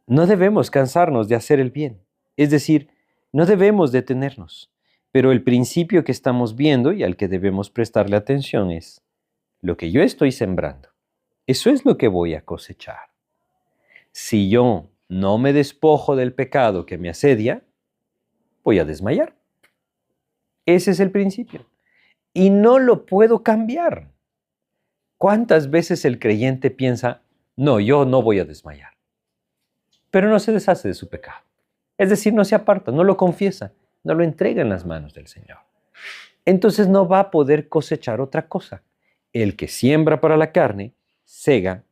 no debemos cansarnos de hacer el bien. Es decir, no debemos detenernos. Pero el principio que estamos viendo y al que debemos prestarle atención es, lo que yo estoy sembrando, eso es lo que voy a cosechar. Si yo no me despojo del pecado que me asedia, voy a desmayar. Ese es el principio. Y no lo puedo cambiar. ¿Cuántas veces el creyente piensa, no, yo no voy a desmayar? Pero no se deshace de su pecado. Es decir, no se aparta, no lo confiesa, no lo entrega en las manos del Señor. Entonces no va a poder cosechar otra cosa. El que siembra para la carne, ciega,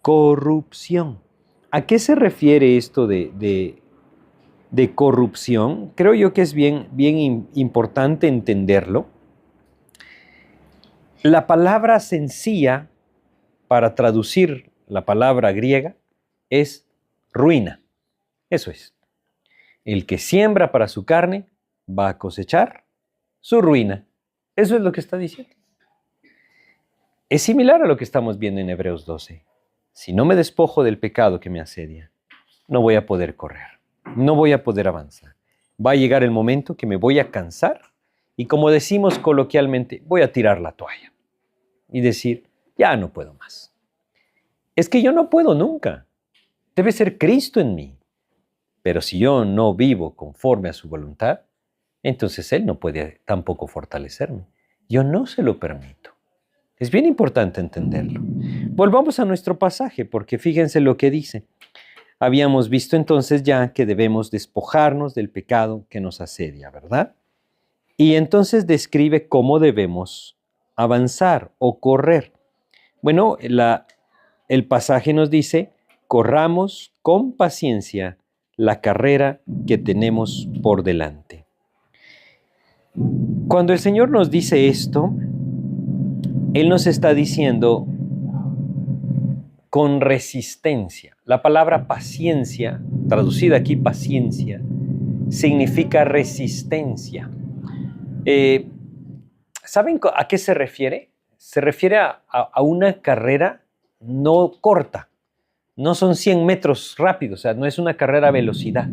corrupción. ¿A qué se refiere esto de corrupción? Creo yo que es bien importante entenderlo. La palabra sencilla para traducir la palabra griega es ruina. Eso es. El que siembra para su carne va a cosechar su ruina. Eso es lo que está diciendo. Es similar a lo que estamos viendo en Hebreos 12. Si no me despojo del pecado que me asedia, no voy a poder correr, no voy a poder avanzar. Va a llegar el momento que me voy a cansar y, como decimos coloquialmente, voy a tirar la toalla y decir, ya no puedo más. Es que yo no puedo nunca. Debe ser Cristo en mí. Pero si yo no vivo conforme a su voluntad, entonces Él no puede tampoco fortalecerme. Yo no se lo permito. Es bien importante entenderlo. Volvamos a nuestro pasaje, porque fíjense lo que dice. Habíamos visto entonces ya que debemos despojarnos del pecado que nos asedia, ¿verdad? Y entonces describe cómo debemos avanzar o correr. Bueno, el pasaje nos dice, corramos con paciencia la carrera que tenemos por delante. Cuando el Señor nos dice esto, Él nos está diciendo con resistencia. La palabra paciencia, traducida aquí paciencia, significa resistencia. ¿Saben a qué se refiere? Se refiere a una carrera no corta, no son 100 metros rápidos, o sea, no es una carrera a velocidad.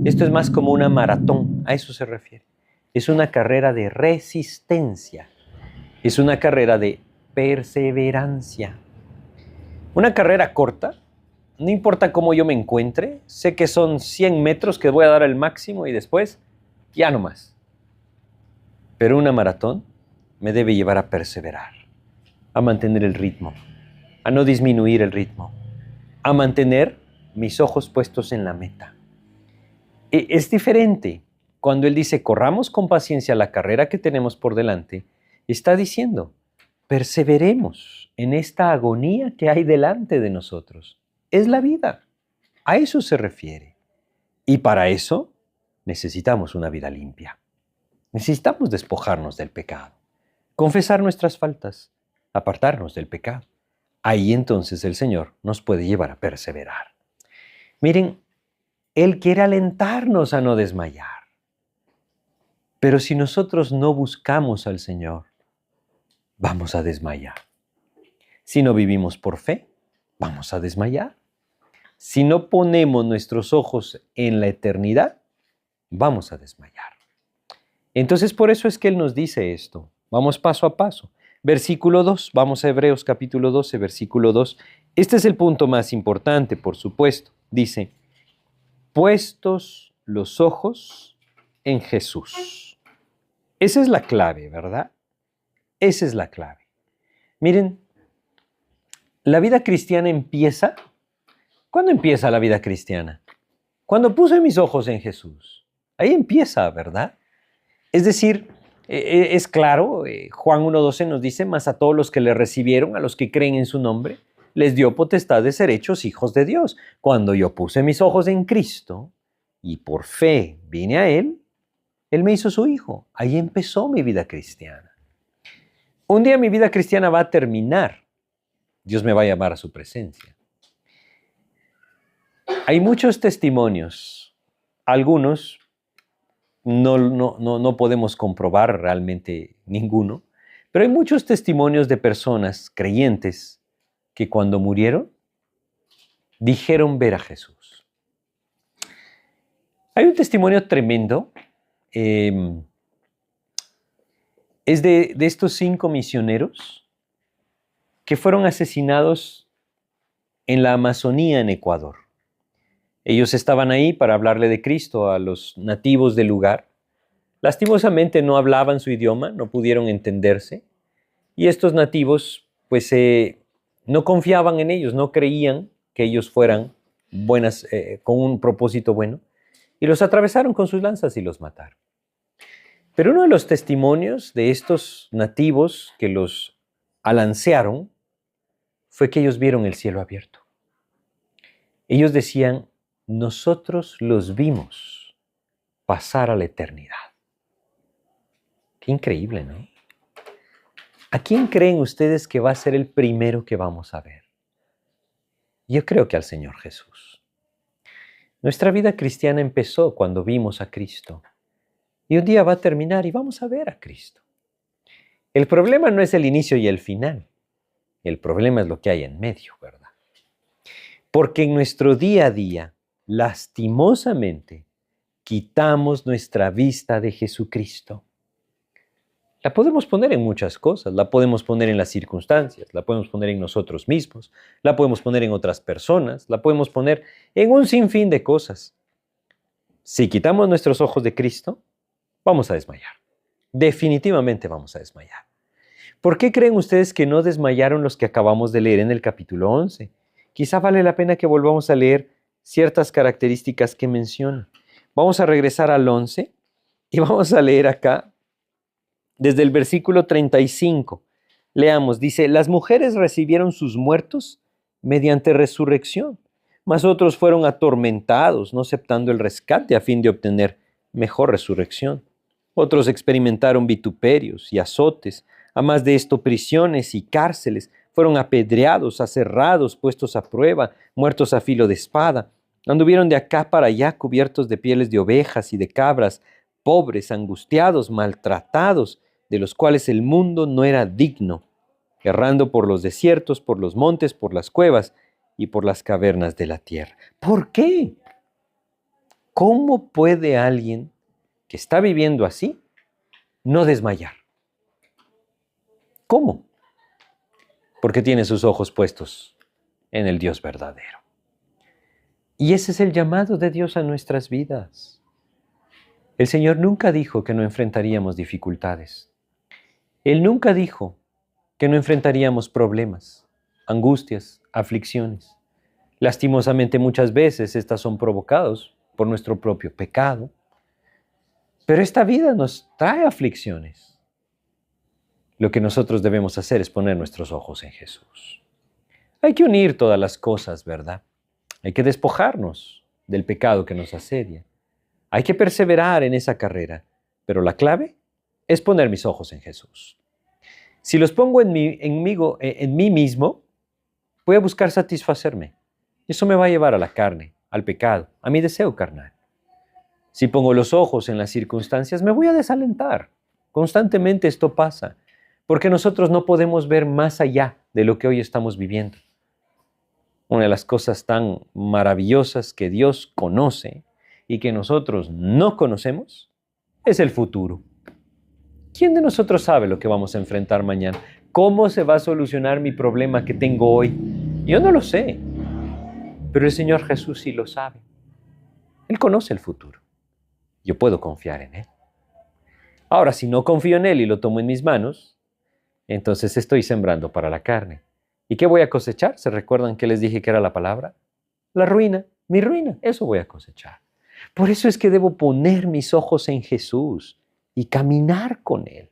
Esto es más como una maratón, a eso se refiere. Es una carrera de resistencia, es una carrera de perseverancia. Una carrera corta, no importa cómo yo me encuentre, sé que son 100 metros que voy a dar al máximo y después ya no más. Pero una maratón me debe llevar a perseverar, a mantener el ritmo, a no disminuir el ritmo, a mantener mis ojos puestos en la meta. Es diferente cuando él dice, corramos con paciencia la carrera que tenemos por delante, está diciendo, perseveremos en esta agonía que hay delante de nosotros. Es la vida. A eso se refiere. Y para eso necesitamos una vida limpia. Necesitamos despojarnos del pecado, confesar nuestras faltas, apartarnos del pecado. Ahí entonces el Señor nos puede llevar a perseverar. Miren, Él quiere alentarnos a no desmayar. Pero si nosotros no buscamos al Señor, vamos a desmayar. Si no vivimos por fe, vamos a desmayar. Si no ponemos nuestros ojos en la eternidad, vamos a desmayar. Entonces por eso es que Él nos dice esto. Vamos paso a paso. Versículo 2, vamos a Hebreos capítulo 12, versículo 2. Este es el punto más importante, por supuesto. Dice, puestos los ojos en Jesús. Esa es la clave, ¿verdad? Esa es la clave. Miren, la vida cristiana empieza. ¿Cuándo empieza la vida cristiana? Cuando puse mis ojos en Jesús. Ahí empieza, ¿verdad? Es decir, es claro, Juan 1:12 nos dice, mas a todos los que le recibieron, a los que creen en su nombre, les dio potestad de ser hechos hijos de Dios. Cuando yo puse mis ojos en Cristo y por fe vine a Él me hizo su hijo. Ahí empezó mi vida cristiana. Un día mi vida cristiana va a terminar. Dios me va a llamar a su presencia. Hay muchos testimonios. Algunos no podemos comprobar realmente ninguno, pero hay muchos testimonios de personas creyentes que cuando murieron dijeron ver a Jesús. Hay un testimonio tremendo. Es de estos 5 misioneros que fueron asesinados en la Amazonía, en Ecuador. Ellos estaban ahí para hablarle de Cristo a los nativos del lugar. Lastimosamente no hablaban su idioma, no pudieron entenderse. Y estos nativos pues no confiaban en ellos, no creían que ellos fueran buenas, con un propósito bueno. Y los atravesaron con sus lanzas y los mataron. Pero uno de los testimonios de estos nativos que los alancearon fue que ellos vieron el cielo abierto. Ellos decían, nosotros los vimos pasar a la eternidad. Qué increíble, ¿no? ¿A quién creen ustedes que va a ser el primero que vamos a ver? Yo creo que al Señor Jesús. Nuestra vida cristiana empezó cuando vimos a Cristo. Y un día va a terminar y vamos a ver a Cristo. El problema no es el inicio y el final. El problema es lo que hay en medio, ¿verdad? Porque en nuestro día a día, lastimosamente, quitamos nuestra vista de Jesucristo. La podemos poner en muchas cosas, la podemos poner en las circunstancias, la podemos poner en nosotros mismos, la podemos poner en otras personas, la podemos poner en un sinfín de cosas. Si quitamos nuestros ojos de Cristo, vamos a desmayar. Definitivamente vamos a desmayar. ¿Por qué creen ustedes que no desmayaron los que acabamos de leer en el capítulo 11? Quizá vale la pena que volvamos a leer ciertas características que menciona. Vamos a regresar al 11 y vamos a leer acá desde el versículo 35. Leamos, dice, las mujeres recibieron sus muertos mediante resurrección, mas otros fueron atormentados, no aceptando el rescate a fin de obtener mejor resurrección. Otros experimentaron vituperios y azotes, a más de esto prisiones y cárceles, fueron apedreados, aserrados, puestos a prueba, muertos a filo de espada. Anduvieron de acá para allá cubiertos de pieles de ovejas y de cabras, pobres, angustiados, maltratados, de los cuales el mundo no era digno, errando por los desiertos, por los montes, por las cuevas. y por las cavernas de la tierra. ¿Por qué? ¿Cómo puede alguien que está viviendo así no desmayar? ¿Cómo? Porque tiene sus ojos puestos en el Dios verdadero. Y ese es el llamado de Dios a nuestras vidas. El Señor nunca dijo que no enfrentaríamos dificultades. Él nunca dijo que no enfrentaríamos problemas, angustias, aflicciones. Lastimosamente muchas veces estas son provocadas por nuestro propio pecado. Pero esta vida nos trae aflicciones. Lo que nosotros debemos hacer es poner nuestros ojos en Jesús. Hay que unir todas las cosas, ¿verdad? Hay que despojarnos del pecado que nos asedia. Hay que perseverar en esa carrera, pero la clave es poner mis ojos en Jesús. Si los pongo en mí mismo, voy a buscar satisfacerme. Eso me va a llevar a la carne, al pecado, a mi deseo carnal. Si pongo los ojos en las circunstancias, me voy a desalentar. Constantemente esto pasa, porque nosotros no podemos ver más allá de lo que hoy estamos viviendo. Una de las cosas tan maravillosas que Dios conoce y que nosotros no conocemos es el futuro. ¿Quién de nosotros sabe lo que vamos a enfrentar mañana? ¿Cómo se va a solucionar mi problema que tengo hoy? Yo no lo sé, pero el Señor Jesús sí lo sabe. Él conoce el futuro. Yo puedo confiar en Él. Ahora, si no confío en Él y lo tomo en mis manos, entonces estoy sembrando para la carne. ¿Y qué voy a cosechar? ¿Se recuerdan que les dije que era la palabra? La ruina, mi ruina, eso voy a cosechar. Por eso es que debo poner mis ojos en Jesús y caminar con Él.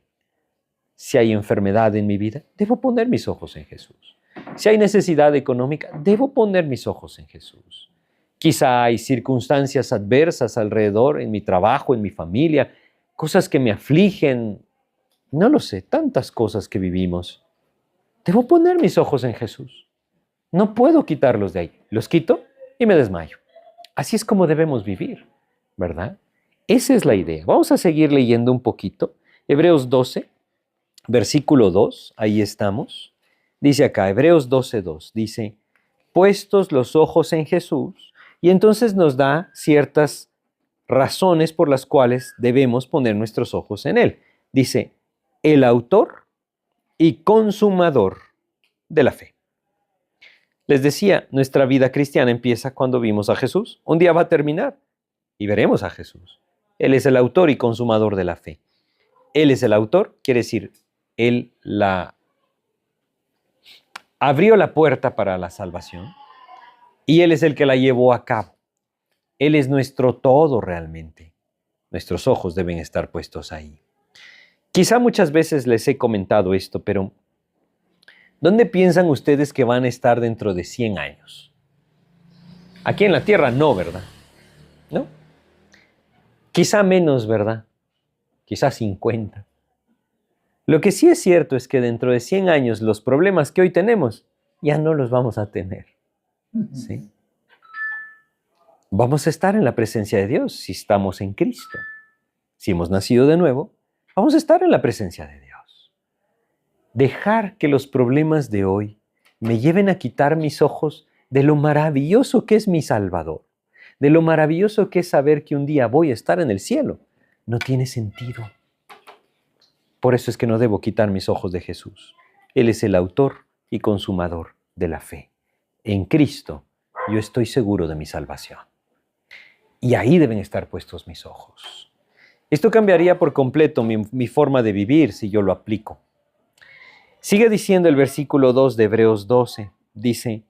Si hay enfermedad en mi vida, debo poner mis ojos en Jesús. Si hay necesidad económica, debo poner mis ojos en Jesús. Quizá hay circunstancias adversas alrededor, en mi trabajo, en mi familia, cosas que me afligen, no lo sé, tantas cosas que vivimos. Debo poner mis ojos en Jesús. No puedo quitarlos de ahí. Los quito y me desmayo. Así es como debemos vivir, ¿verdad? Esa es la idea. Vamos a seguir leyendo un poquito. Hebreos 12, versículo 2, ahí estamos. Dice acá, Hebreos 12:2, dice, puestos los ojos en Jesús, y entonces nos da ciertas razones por las cuales debemos poner nuestros ojos en Él. Dice, el autor y consumador de la fe. Les decía, nuestra vida cristiana empieza cuando vimos a Jesús. Un día va a terminar y veremos a Jesús. Él es el autor y consumador de la fe. Él es el autor, quiere decir, Él abrió la puerta para la salvación y Él es el que la llevó a cabo. Él es nuestro todo realmente. Nuestros ojos deben estar puestos ahí. Quizá muchas veces les he comentado esto, pero ¿dónde piensan ustedes que van a estar dentro de 100 años? Aquí en la tierra no, ¿verdad? ¿No? Quizá menos, ¿verdad? Quizá 50. Lo que sí es cierto es que dentro de 100 años los problemas que hoy tenemos ya no los vamos a tener. ¿Sí? Vamos a estar en la presencia de Dios si estamos en Cristo. Si hemos nacido de nuevo, vamos a estar en la presencia de Dios. Dejar que los problemas de hoy me lleven a quitar mis ojos de lo maravilloso que es mi Salvador, de lo maravilloso que es saber que un día voy a estar en el cielo, no tiene sentido. Por eso es que no debo quitar mis ojos de Jesús. Él es el autor y consumador de la fe. En Cristo yo estoy seguro de mi salvación. Y ahí deben estar puestos mis ojos. Esto cambiaría por completo mi forma de vivir si yo lo aplico. Sigue diciendo el versículo 2 de Hebreos 12. Dice,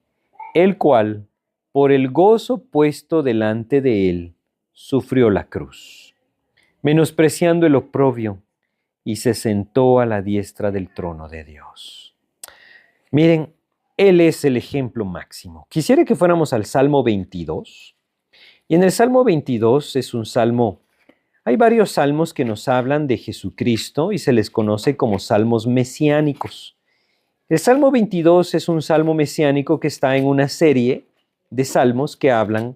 el cual, por el gozo puesto delante de él, sufrió la cruz, menospreciando el oprobio, y se sentó a la diestra del trono de Dios. Miren, Él es el ejemplo máximo. Quisiera que fuéramos al Salmo 22. Y en el Salmo 22 es un salmo, hay varios salmos que nos hablan de Jesucristo y se les conoce como salmos mesiánicos. El Salmo 22 es un salmo mesiánico que está en una serie de salmos que hablan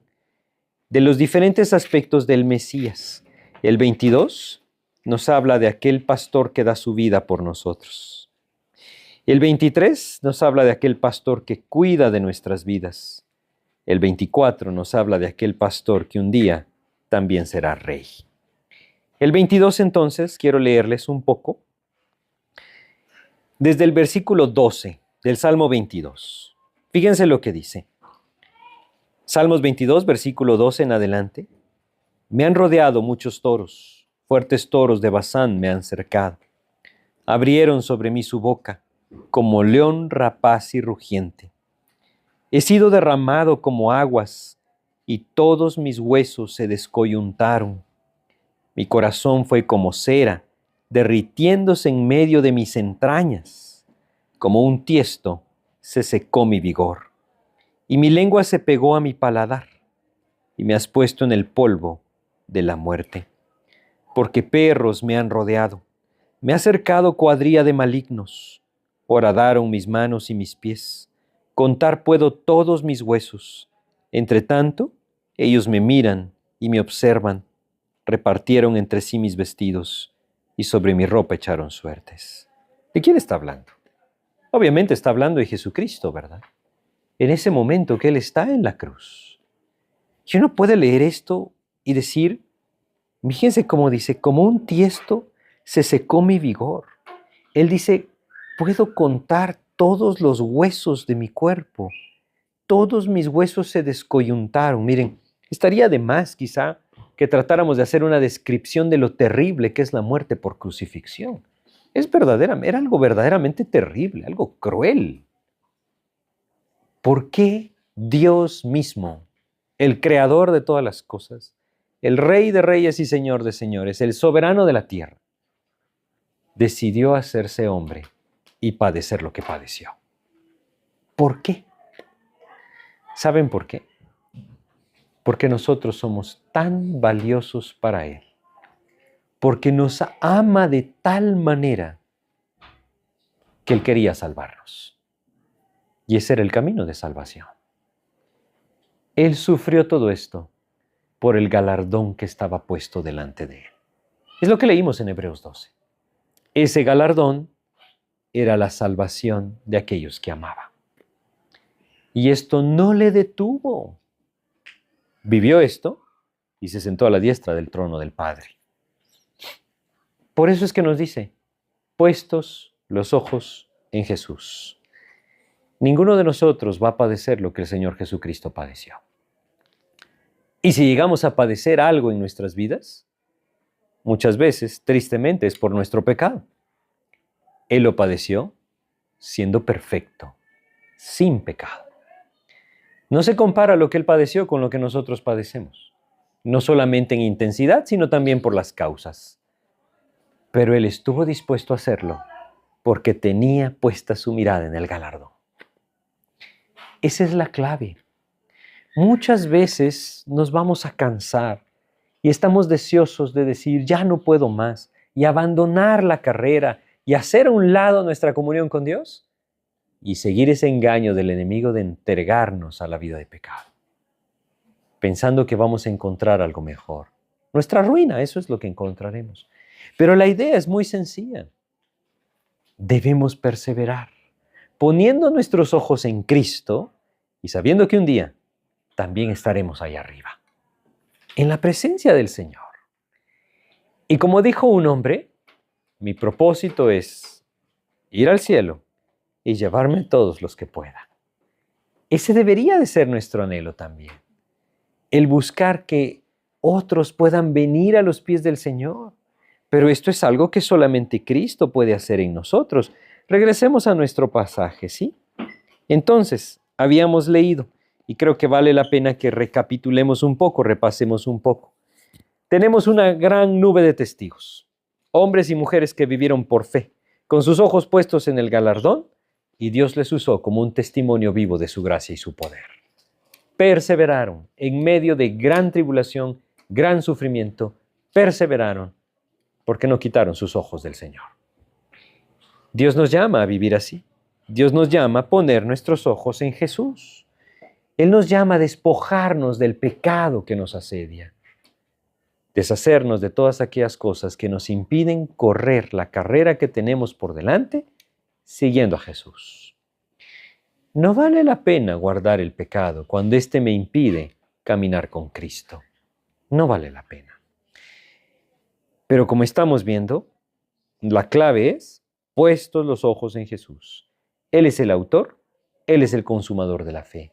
de los diferentes aspectos del Mesías. El 22 nos habla de aquel pastor que da su vida por nosotros. El 23 nos habla de aquel pastor que cuida de nuestras vidas. El 24 nos habla de aquel pastor que un día también será rey. El 22 entonces quiero leerles un poco desde el versículo 12 del Salmo 22. Fíjense lo que dice. Salmos 22, versículo 12 en adelante. Me han rodeado muchos toros, fuertes toros de Basán me han cercado. Abrieron sobre mí su boca, como león rapaz y rugiente. He sido derramado como aguas, y todos mis huesos se descoyuntaron. Mi corazón fue como cera, derritiéndose en medio de mis entrañas. Como un tiesto se secó mi vigor, y mi lengua se pegó a mi paladar, y me has puesto en el polvo de la muerte. Porque perros me han rodeado, me ha cercado cuadrilla de malignos. Horadaron mis manos y mis pies, contar puedo todos mis huesos. Entre tanto, ellos me miran y me observan. Repartieron entre sí mis vestidos y sobre mi ropa echaron suertes. ¿De quién está hablando? Obviamente está hablando de Jesucristo, ¿verdad? En ese momento que Él está en la cruz. Y uno puede leer esto y decir, fíjense cómo dice, como un tiesto se secó mi vigor. Él dice, puedo contar todos los huesos de mi cuerpo. Todos mis huesos se descoyuntaron. Miren, estaría de más quizá que tratáramos de hacer una descripción de lo terrible que es la muerte por crucifixión. Era algo verdaderamente terrible, algo cruel. ¿Por qué Dios mismo, el creador de todas las cosas, el Rey de reyes y Señor de señores, el soberano de la tierra, decidió hacerse hombre y padecer lo que padeció? ¿Por qué? ¿Saben por qué? Porque nosotros somos tan valiosos para Él. Porque nos ama de tal manera que Él quería salvarnos. Y ese era el camino de salvación. Él sufrió todo esto por el galardón que estaba puesto delante de Él. Es lo que leímos en Hebreos 12. Ese galardón era la salvación de aquellos que amaba. Y esto no le detuvo. Vivió esto y se sentó a la diestra del trono del Padre. Por eso es que nos dice, puestos los ojos en Jesús. Ninguno de nosotros va a padecer lo que el Señor Jesucristo padeció. Y si llegamos a padecer algo en nuestras vidas, muchas veces, tristemente, es por nuestro pecado. Él lo padeció siendo perfecto, sin pecado. No se compara lo que Él padeció con lo que nosotros padecemos, no solamente en intensidad, sino también por las causas. Pero Él estuvo dispuesto a hacerlo porque tenía puesta su mirada en el galardón. Esa es la clave. Muchas veces nos vamos a cansar y estamos deseosos de decir, ya no puedo más, y abandonar la carrera y hacer a un lado nuestra comunión con Dios y seguir ese engaño del enemigo de entregarnos a la vida de pecado, pensando que vamos a encontrar algo mejor. Nuestra ruina, eso es lo que encontraremos. Pero la idea es muy sencilla. Debemos perseverar, poniendo nuestros ojos en Cristo y sabiendo que un día también estaremos ahí arriba, en la presencia del Señor. Y como dijo un hombre, mi propósito es ir al cielo y llevarme a todos los que pueda. Ese debería de ser nuestro anhelo también. El buscar que otros puedan venir a los pies del Señor. Pero esto es algo que solamente Cristo puede hacer en nosotros. Regresemos a nuestro pasaje, ¿sí? Entonces, habíamos leído, y creo que vale la pena que recapitulemos un poco, repasemos un poco. Tenemos una gran nube de testigos, hombres y mujeres que vivieron por fe, con sus ojos puestos en el galardón, y Dios les usó como un testimonio vivo de su gracia y su poder. Perseveraron en medio de gran tribulación, gran sufrimiento, perseveraron, porque no quitaron sus ojos del Señor. Dios nos llama a vivir así. Dios nos llama a poner nuestros ojos en Jesús. Él nos llama a despojarnos del pecado que nos asedia, deshacernos de todas aquellas cosas que nos impiden correr la carrera que tenemos por delante siguiendo a Jesús. No vale la pena guardar el pecado cuando éste me impide caminar con Cristo. No vale la pena. Pero como estamos viendo, la clave es puestos los ojos en Jesús. Él es el autor, Él es el consumador de la fe.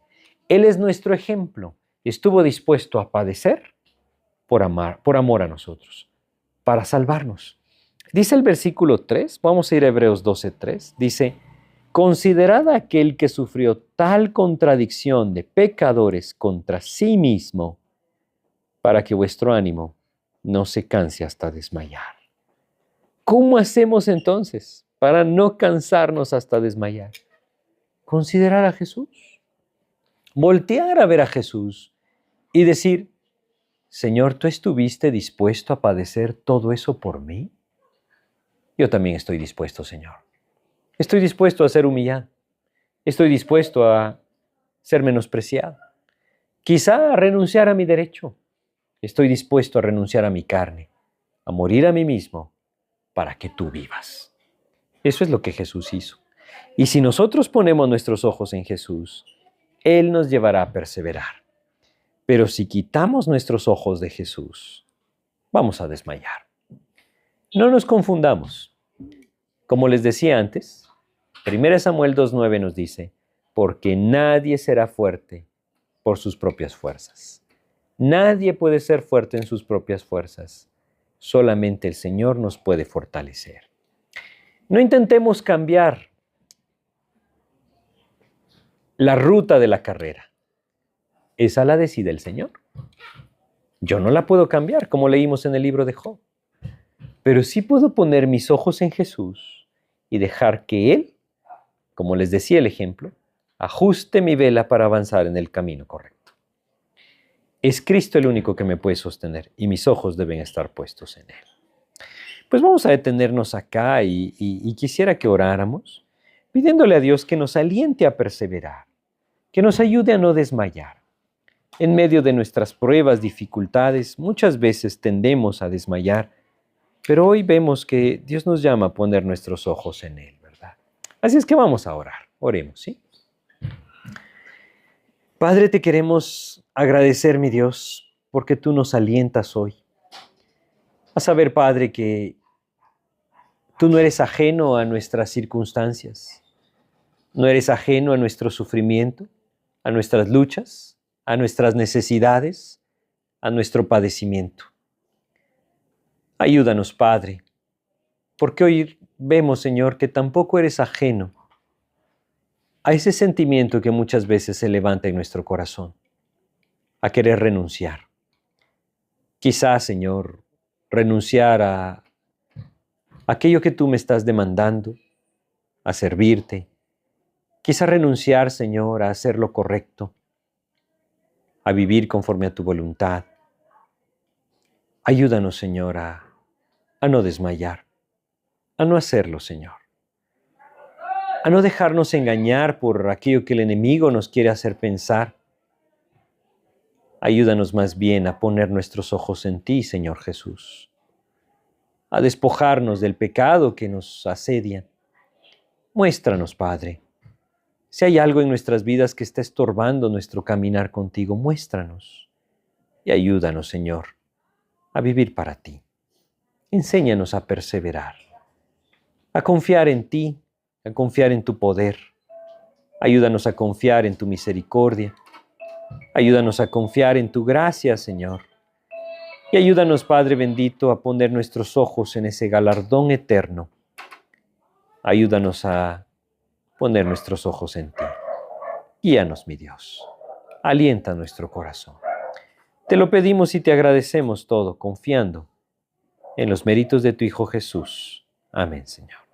Él es nuestro ejemplo. Estuvo dispuesto a padecer por amor a nosotros, para salvarnos. Dice el versículo 3, vamos a ir a Hebreos 12:3, dice, considerad a aquel que sufrió tal contradicción de pecadores contra sí mismo, para que vuestro ánimo no se canse hasta desmayar. ¿Cómo hacemos entonces para no cansarnos hasta desmayar? Considerar a Jesús. Voltear a ver a Jesús y decir, Señor, ¿tú estuviste dispuesto a padecer todo eso por mí? Yo también estoy dispuesto, Señor. Estoy dispuesto a ser humillado. Estoy dispuesto a ser menospreciado. Quizá a renunciar a mi derecho. Estoy dispuesto a renunciar a mi carne, a morir a mí mismo, para que tú vivas. Eso es lo que Jesús hizo. Y si nosotros ponemos nuestros ojos en Jesús, Él nos llevará a perseverar. Pero si quitamos nuestros ojos de Jesús, vamos a desmayar. No nos confundamos. Como les decía antes, 1 Samuel 2:9 nos dice, porque nadie será fuerte por sus propias fuerzas. Nadie puede ser fuerte en sus propias fuerzas. Solamente el Señor nos puede fortalecer. No intentemos cambiar la ruta de la carrera. Esa la decide el Señor. Yo no la puedo cambiar, como leímos en el libro de Job. Pero sí puedo poner mis ojos en Jesús y dejar que Él, como les decía el ejemplo, ajuste mi vela para avanzar en el camino correcto. Es Cristo el único que me puede sostener y mis ojos deben estar puestos en Él. Pues vamos a detenernos acá y quisiera que oráramos, pidiéndole a Dios que nos aliente a perseverar, que nos ayude a no desmayar. En medio de nuestras pruebas, dificultades, muchas veces tendemos a desmayar, pero hoy vemos que Dios nos llama a poner nuestros ojos en Él, ¿verdad? Así es que vamos a orar. Oremos, ¿sí? Padre, te queremos agradecer, mi Dios, porque tú nos alientas hoy. A saber, Padre, que tú no eres ajeno a nuestras circunstancias, no eres ajeno a nuestro sufrimiento, a nuestras luchas, a nuestras necesidades, a nuestro padecimiento. Ayúdanos, Padre, porque hoy vemos, Señor, que tampoco eres ajeno a ese sentimiento que muchas veces se levanta en nuestro corazón, a querer renunciar. Quizás, Señor, renunciar a aquello que tú me estás demandando, a servirte. Quizás renunciar, Señor, a hacer lo correcto, a vivir conforme a tu voluntad. Ayúdanos, Señor, a no desmayar, a no hacerlo, Señor. A no dejarnos engañar por aquello que el enemigo nos quiere hacer pensar. Ayúdanos más bien a poner nuestros ojos en ti, Señor Jesús. A despojarnos del pecado que nos asedia. Muéstranos, Padre. Si hay algo en nuestras vidas que está estorbando nuestro caminar contigo, muéstranos. Y ayúdanos, Señor, a vivir para ti. Enséñanos a perseverar, a confiar en ti, a confiar en tu poder. Ayúdanos a confiar en tu misericordia. Ayúdanos a confiar en tu gracia, Señor. Y ayúdanos, Padre bendito, a poner nuestros ojos en ese galardón eterno. Ayúdanos a poner nuestros ojos en ti. Guíanos, mi Dios. Alienta nuestro corazón. Te lo pedimos y te agradecemos todo, confiando en los méritos de tu Hijo Jesús. Amén, Señor.